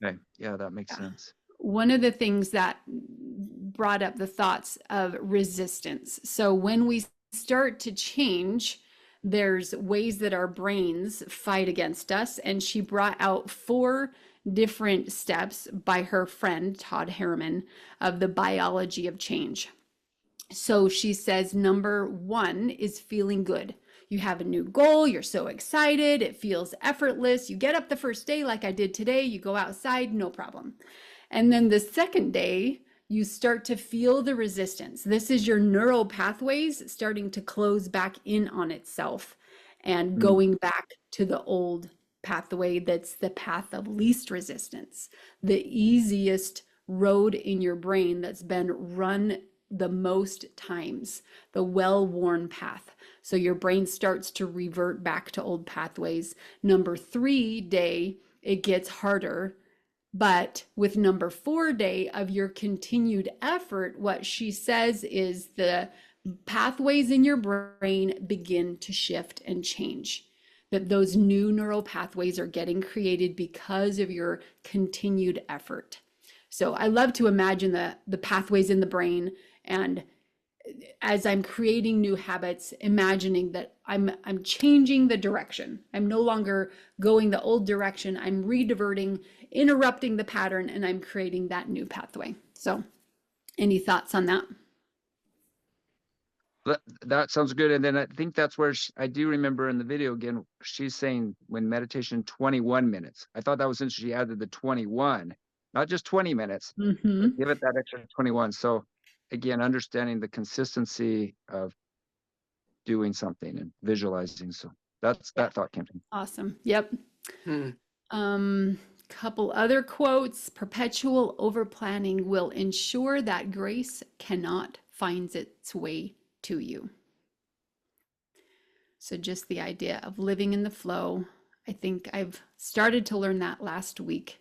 Okay. Yeah, that makes Yeah. sense. One of the things that brought up the thoughts of resistance. So when we start to change, there's ways that our brains fight against us. And she brought out 4 different steps by her friend, Todd Harriman, of the biology of change. So she says, number 1 is feeling good. You have a new goal, you're so excited, it feels effortless. You get up the first day like I did today, you go outside, no problem. And then the second day, you start to feel the resistance. This is your neural pathways starting to close back in on itself and going back to the old pathway that's the path of least resistance, the easiest road in your brain that's been run the most times, the well-worn path. So your brain starts to revert back to old pathways. Number 3 day, it gets harder. But with number 4 day of your continued effort, what she says is the pathways in your brain begin to shift and change. That those new neural pathways are getting created because of your continued effort. So I love to imagine the pathways in the brain, and as I'm creating new habits, imagining that I'm changing the direction. I'm no longer going the old direction. I'm rediverting, interrupting the pattern, and I'm creating that new pathway. So, any thoughts on that? That sounds good. And then I think that's where I do remember in the video again, she's saying when meditation 21 minutes. I thought that was interesting. She added the 21, not just 20 minutes, but give it that extra 21. So again, understanding the consistency of doing something and visualizing. So that thought came to me. Awesome. Yep. Hmm. Couple other quotes. Perpetual overplanning will ensure that grace cannot find its way to you. So just the idea of living in the flow. I think I've started to learn that last week.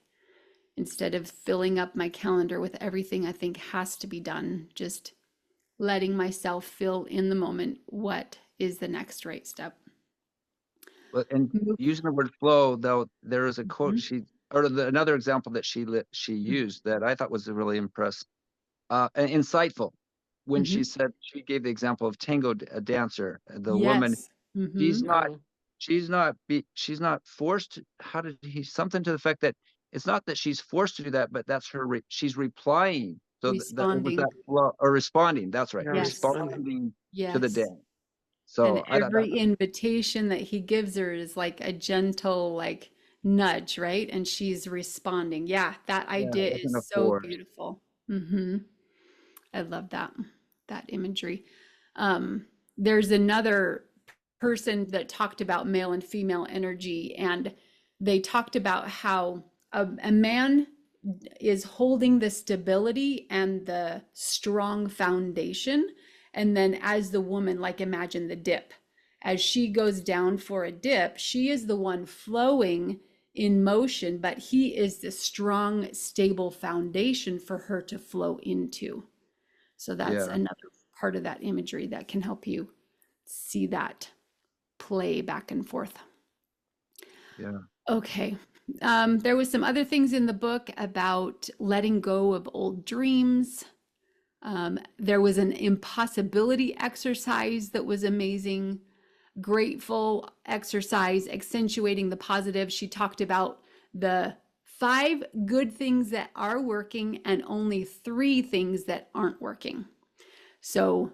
Instead of filling up my calendar with everything I think has to be done, just letting myself feel in the moment what is the next right step. And using the word flow, though, there is a quote another example that she used that I thought was really impressive, and insightful. When she said, she gave the example of tango, a dancer, the woman, she's not forced. How did he, something to the fact that it's not that she's forced to do that, but that's her, she's replying. So Responding. that flow, or responding. That's right. Yes. Responding Yes. to the dance. So and every invitation that he gives her is like a gentle, like nudge, right? And she's responding. Yeah, that idea is so beautiful. I love that imagery. There's another person that talked about male and female energy, and they talked about how a man is holding the stability and the strong foundation. And then as the woman, like imagine the dip, as she goes down for a dip, she is the one flowing in motion, but he is the strong, stable foundation for her to flow into. So that's another part of that imagery that can help you see that play back and forth. Yeah. Okay. There was some other things in the book about letting go of old dreams. There was an impossibility exercise that was amazing. grateful exercise, accentuating the positive. She talked about the 5 good things that are working and only 3 things that aren't working. So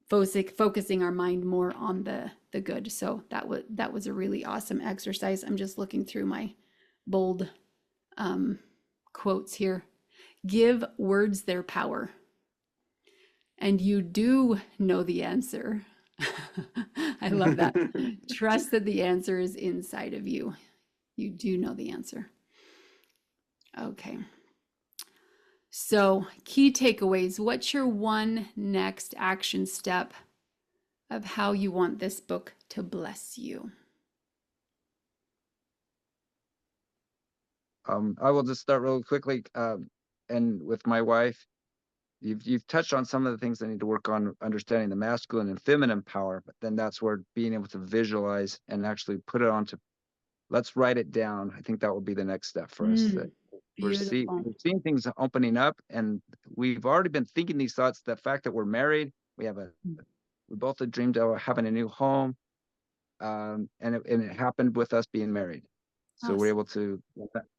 focusing our mind more on the good. So that was a really awesome exercise. I'm just looking through my bold quotes here. Give words their power. And you do know the answer. I love that. Trust that the answer is inside of you. You do know the answer. Okay. So, key takeaways. What's your one next action step of how you want this book to bless you? I will just start really quickly. And with my wife, you've touched on some of the things I need to work on, understanding the masculine and feminine power, but then that's where being able to visualize and actually put it onto, let's write it down. I think that will be the next step for us. That we're Beautiful. seeing things opening up, and we've already been thinking these thoughts. The fact that we're married, we both have dreamed of having a new home, and it happened with us being married. So we're able to,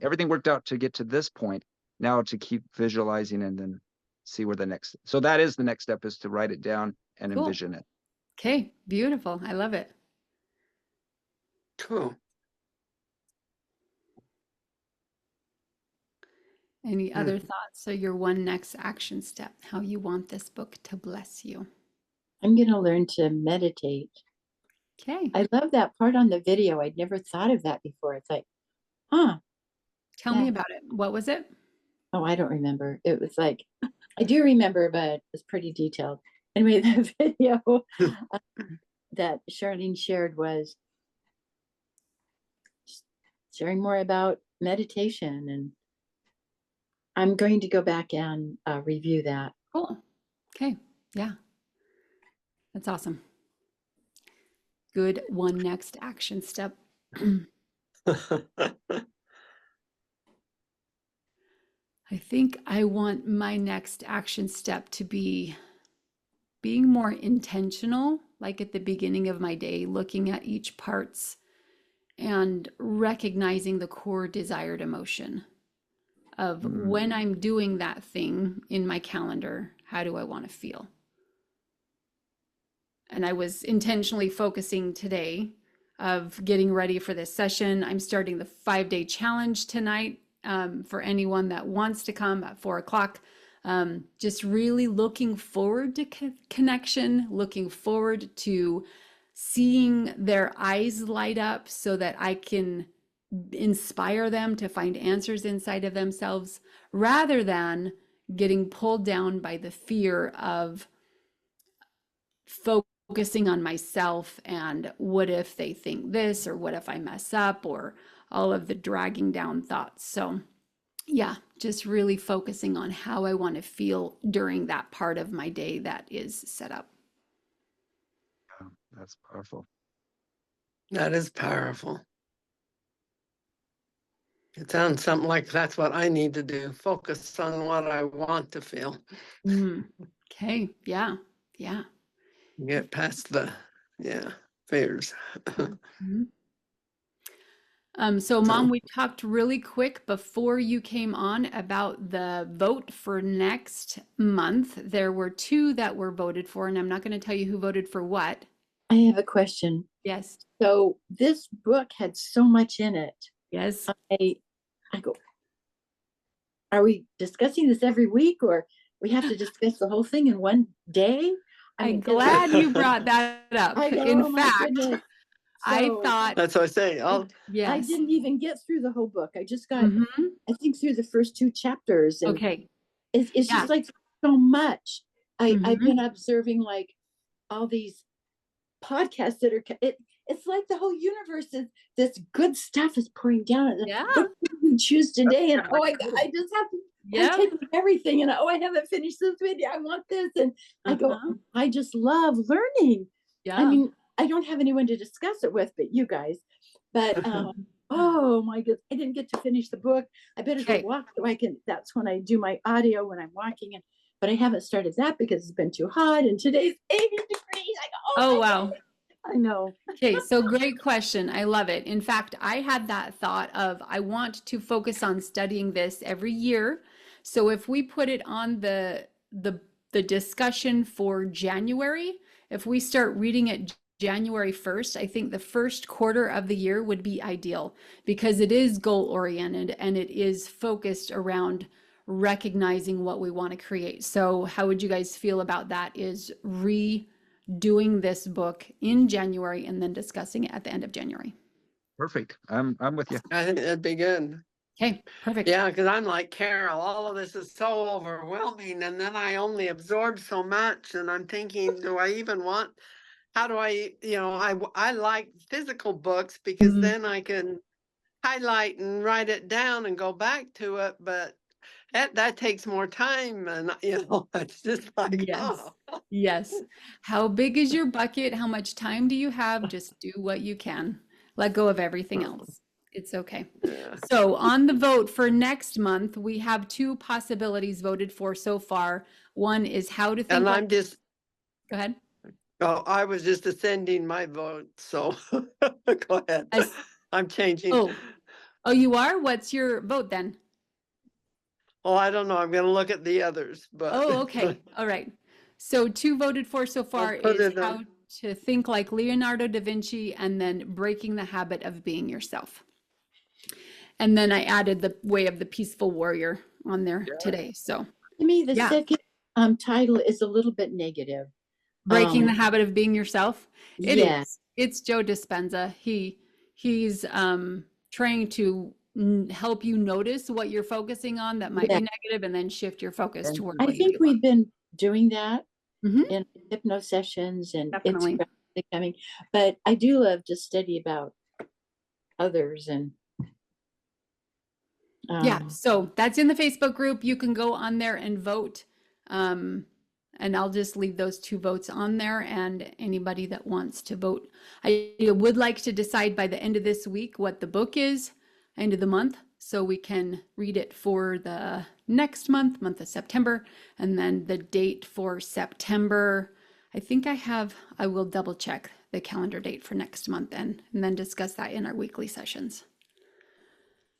everything worked out to get to this point. Now to keep visualizing and then see where the next, so that is the next step, is to write it down and Cool. envision it. Okay, beautiful. I love it. Cool. Any other thoughts? So your one next action step, how you want this book to bless you. I'm going to learn to meditate. Okay. I love that part on the video. I'd never thought of that before. It's like, huh. Tell me Yeah. about it. What was it? Oh, I don't remember. It was like, I do remember, but it's pretty detailed. Anyway, the video that Charlene shared was sharing more about meditation, and I'm going to go back and review that. Cool. Okay. Yeah. That's awesome. Good one next action step. I think I want my next action step to be being more intentional, like at the beginning of my day, looking at each parts and recognizing the core desired emotion of when I'm doing that thing in my calendar, how do I want to feel? And I was intentionally focusing today of getting ready for this session. I'm starting the 5-day challenge tonight. For anyone that wants to come at 4 o'clock, just really looking forward to connection, looking forward to seeing their eyes light up so that I can inspire them to find answers inside of themselves, rather than getting pulled down by the fear of focusing on myself and what if they think this, or what if I mess up, or all of the dragging down thoughts. So yeah, just really focusing on how I want to feel during that part of my day that is set up. Yeah, that's powerful. That is powerful. It sounds something like that's what I need to do. Focus on what I want to feel. Okay. Yeah. Yeah. Get past the, fears. So Mom, we talked really quick before you came on about the vote for next month. There were 2 that were voted for, and I'm not going to tell you who voted for what. I have a question. Yes. So this book had so much in it. Yes. I go, are we discussing this every week, or we have to discuss the whole thing in one day? I'm glad you brought that up. In fact, I thought That's what I say. I didn't even get through the whole book. I just got, I think, through the first 2 chapters. And okay. it's just like so much. I've been observing like all these podcasts that are, it's like the whole universe is, this good stuff is pouring down. Yeah. What do you choose today? And I just have to, I'm taking everything, and I haven't finished this video. I want this. And I go, I just love learning. Yeah. I mean, I don't have anyone to discuss it with, but you guys. But oh my goodness, I didn't get to finish the book. I better go walk so I can. That's when I do my audio when I'm walking. But I haven't started that because it's been too hot, and today's 80 degrees. I go, oh wow. I know. Okay, so great question. I love it. In fact, I had that thought of I want to focus on studying this every year. So if we put it on the discussion for January, if we start reading it January 1st, I think the first quarter of the year would be ideal because it is goal oriented and it is focused around recognizing what we want to create. So how would you guys feel about that? Is redoing this book in January and then discussing it at the end of January? Perfect. I'm with you. I think that'd be good. Okay, perfect. Yeah, because I'm like Carol, all of this is so overwhelming, and then I only absorb so much, and I'm thinking, do I even want? How do I, I like physical books because Mhm. then I can highlight and write it down and go back to it, but that takes more time, and it's just like, Yes. oh. Yes. How big is your bucket? How much time do you have? Just do what you can. Let go of everything else. It's okay. Yeah. So on the vote for next month, we have two possibilities voted for so far. One is how to think And like, I'm just, go ahead. oh, I was just ascending my vote, so go ahead. As- I'm changing. Oh, you are? What's your vote then? Oh, I don't know. I'm gonna look at the others, but. Oh, okay. All right. So two voted for so far put is it on. how to think like Leonardo da Vinci and then breaking the habit of being yourself. And then I added the way of the peaceful warrior on there today. So To me, the Yeah. second title is a little bit negative. breaking the habit of being yourself. It Yeah. is. It's Joe Dispenza. He's trying to help you notice what you're focusing on that might Yeah. be negative and then shift your focus Thank toward I what you think do want. we've been doing that Mhm. in hypno sessions, and Definitely. it's becoming. But I do love to study about others and. Yeah, so that's in the Facebook group. You can go on there and vote. And I'll just leave those two votes on there and anybody that wants to vote. I would like to decide by the end of this week what the book is, end of the month, so we can read it for the next month of September, and then the date for September. I think I will double check the calendar date for next month and then discuss that in our weekly sessions.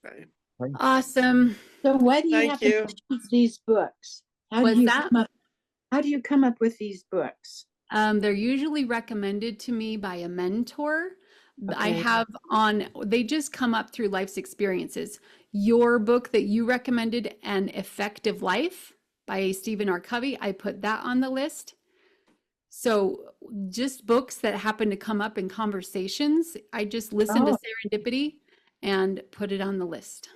Right. Awesome. So why do you Thank have you. to choose these books? How What's do you that? How do you come up with these books? They're usually recommended to me by a mentor. I Okay. have they just come up through life's experiences. Your book that you recommended, An Effective Life by Stephen R. Covey, I put that on the list. So just books that happen to come up in conversations, I just listen to serendipity and put it on the list.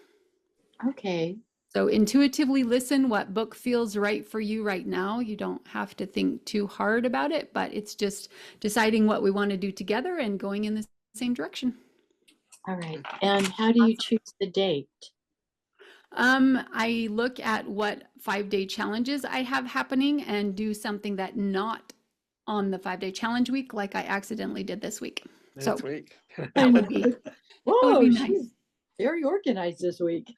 Okay. So intuitively listen what book feels right for you right now. You don't have to think too hard about it, but it's just deciding what we want to do together and going in the same direction. All right. And how do you choose the date? I look at what 5-day challenges I have happening and do something that not on the 5-day challenge week, like I accidentally did this week. This week. That would be, Whoa, be she's nice. very organized this week.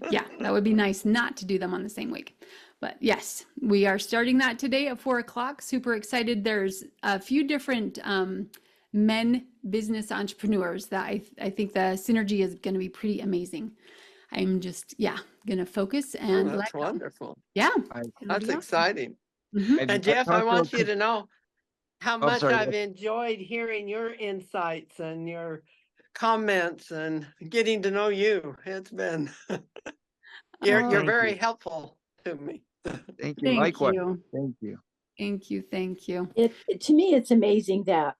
Yeah, that would be nice not to do them on the same week. But yes, we are starting that today at 4:00. Super excited. There's a few different men business entrepreneurs that I think the synergy is going to be pretty amazing. I'm just, going to focus and That's wonderful. Yeah. That's exciting. Mhm. And Jeff, I want you to know how Oh, much sorry. I've enjoyed hearing your insights and your comments and getting to know you. It's been, you're Oh, very helpful to me. Thank you. thank Likewise. you. Thank you. Thank you. Thank you. To me, it's amazing that.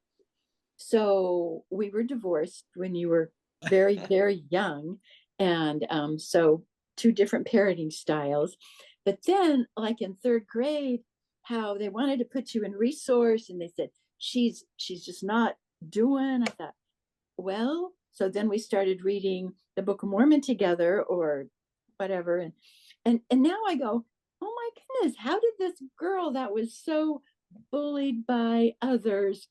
So we were divorced when you were very, very young. And so two different parenting styles. But then, like in third grade, how they wanted to put you in resource and they said, she's just not doing. I thought, well, so then we started reading the Book of Mormon together or whatever. And now I go, oh my goodness, how did this girl that was so bullied by others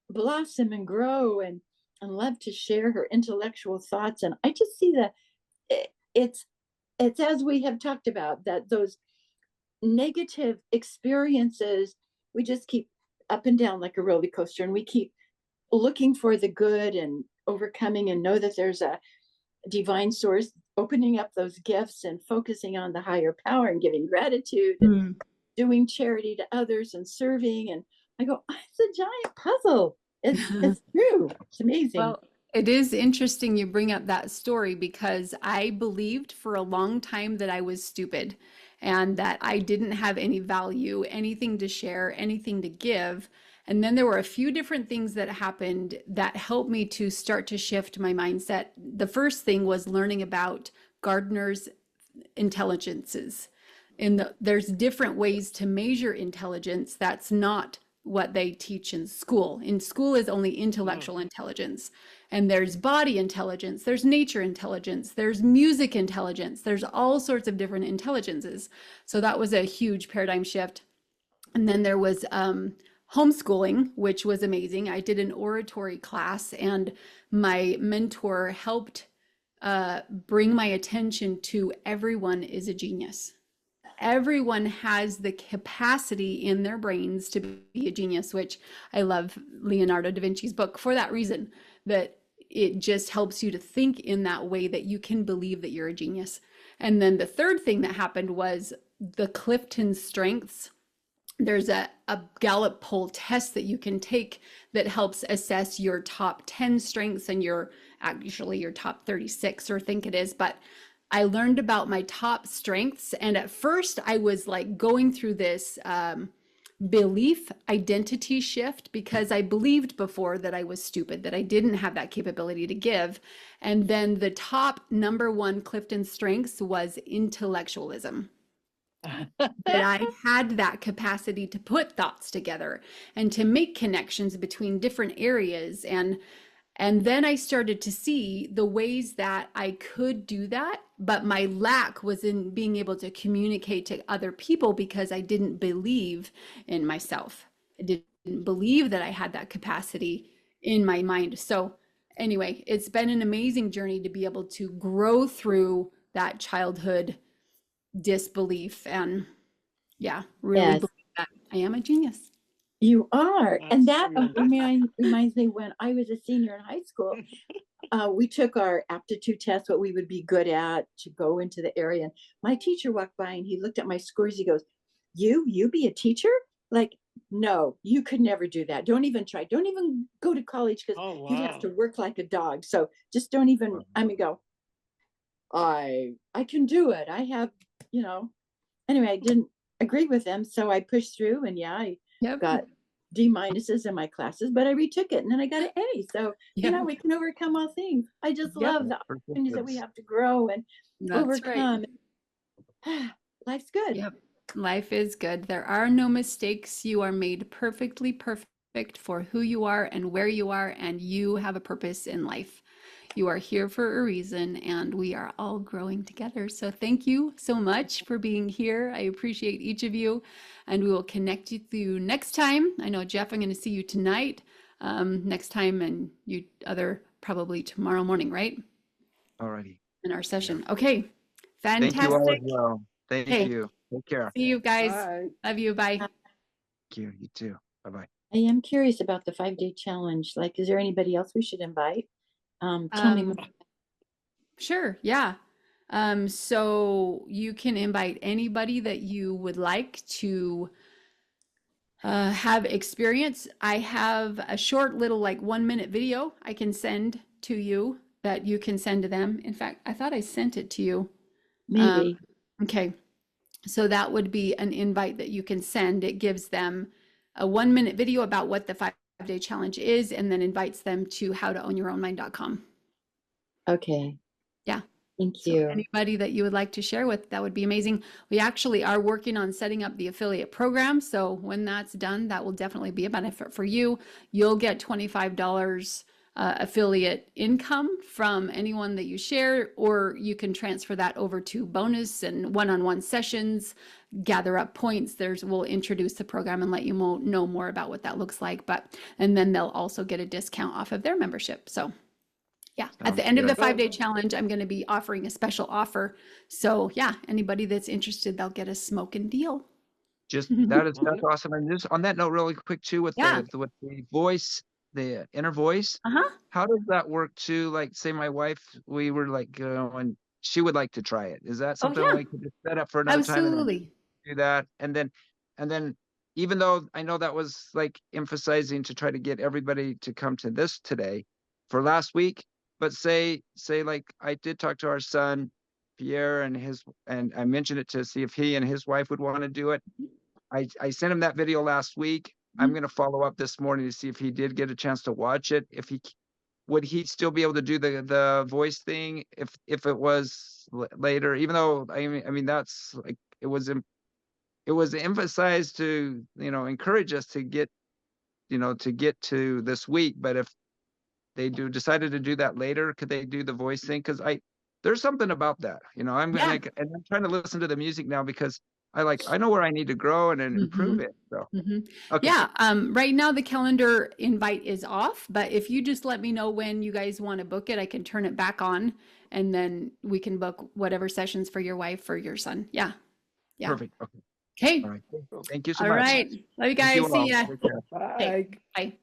blossom and grow and love to share her intellectual thoughts? And I just see that it's as we have talked about, that those negative experiences, we just keep up and down like a roller coaster, and we keep looking for the good and overcoming and know that there's a divine source, opening up those gifts and focusing on the higher power and giving gratitude and doing charity to others and serving. And I go, "Ah, it's a giant puzzle. It's true. It's amazing." Well, it is interesting you bring up that story because I believed for a long time that I was stupid and that I didn't have any value, anything to share, anything to give. And then there were a few different things that happened that helped me to start to shift my mindset. The first thing was learning about Gardner's intelligences. There's different ways to measure intelligence. That's not what they teach in school. In school is only intellectual intelligence. And there's body intelligence, there's nature intelligence, there's music intelligence, there's all sorts of different intelligences. So that was a huge paradigm shift. And then there was homeschooling, which was amazing. I did an oratory class, and my mentor helped bring my attention to everyone is a genius. Everyone has the capacity in their brains to be a genius, which I love Leonardo da Vinci's book for that reason, that it just helps you to think in that way that you can believe that you're a genius. And then the third thing that happened was the Clifton Strengths. There's a Gallup poll test that you can take that helps assess your top 10 strengths and your top 36, or think it is. But I learned about my top strengths. And at first I was like going through this belief identity shift because I believed before that I was stupid, that I didn't have that capability to give. And then the top number one Clifton Strengths was intellectualism. That I had that capacity to put thoughts together and to make connections between different areas. And then I started to see the ways that I could do that, but my lack was in being able to communicate to other people because I didn't believe in myself. I didn't believe that I had that capacity in my mind. So anyway, it's been an amazing journey to be able to grow through that childhood disbelief and really Yes. believe that I am a genius. You are. And that Absolutely. reminds me, when I was a senior in high school, we took our aptitude test, what we would be good at to go into the area. And my teacher walked by and he looked at my scores. He goes, you be a teacher? Like, no, you could never do that. Don't even try. Don't even go to college because Oh, you'd have to wow. work like a dog. So just don't even, I can do it. I have, anyway, I didn't agree with them. So I pushed through, and I Yep. got D minuses in my classes, but I retook it and then I got an A. So, Yep. we can overcome all things. I just Yep. love the opportunities that we have to grow and That's right. overcome. Life's good. Yep. Life is good. There are no mistakes. You are made perfectly perfect for who you are and where you are, and you have a purpose in life. You are here for a reason, and we are all growing together. So thank you so much for being here. I appreciate each of you, and we will connect with you next time. I know, Jeff, I'm going to see you tonight, next time, and you probably tomorrow morning, right? Alrighty. In our session. Okay. Thank you all as Fantastic. well. Thank Hey. you. Take care. See you guys. Bye. Love you. Bye. Thank you. You too. Bye-bye. I am curious about the 5-day challenge. Like, is there anybody else we should invite? Tell me more. Sure. Yeah. So you can invite anybody that you would like to have experience. I have a short little 1-minute video I can send to you that you can send to them. In fact, I thought I sent it to you. Maybe. Okay. So that would be an invite that you can send. It gives them a 1-minute video about what the 5-day challenge is, and then invites them to howtoownyourOwnmind.com. Okay. Yeah. Thank So you. anybody that you would like to share with, that would be amazing. We actually are working on setting up the affiliate program. So when that's done, that will definitely be a benefit for you. You'll get $25 affiliate income from anyone that you share, or you can transfer that over to bonus and one-on-one sessions, gather up points. We'll introduce the program and let you know more about what that looks like. And then they'll also get a discount off of their membership. So yeah, at the Sounds end of the good. 5-day challenge, I'm going to be offering a special offer. So yeah, anybody that's interested, they'll get a smoking deal. Just that's Wonderful. awesome. And just on that note, really quick too, with Yeah. with the voice, the inner voice, Uh-huh. how does that work too? Like, say my wife, we were like, when she would like to try it. Is that Oh, something yeah. we could just set up for another time and then Absolutely. do that? And then, even though I know that was like emphasizing to try to get everybody to come to this today for last week, but say like I did talk to our son Pierre and I mentioned it to see if he and his wife would want to do it. I sent him that video last week. I'm going to follow up this morning to see if he did get a chance to watch it. If he would he still be able to do the voice thing if it was later, even though I mean that's like it was emphasized to, encourage us to get, to get to this week. But if they decided to do that later, could they do the voice thing? Because there's something about that, I'm Yeah. like, and I'm trying to listen to the music now because I know where I need to grow and then improve it. So okay. Yeah. Right now the calendar invite is off, but if you just let me know when you guys want to book it, I can turn it back on and then we can book whatever sessions for your wife or your son. Yeah. Yeah. Perfect. Okay. Okay. All right. Thank you so All much. right. Love you Thank guys. you all. See ya. Take care. Bye. Okay. Bye.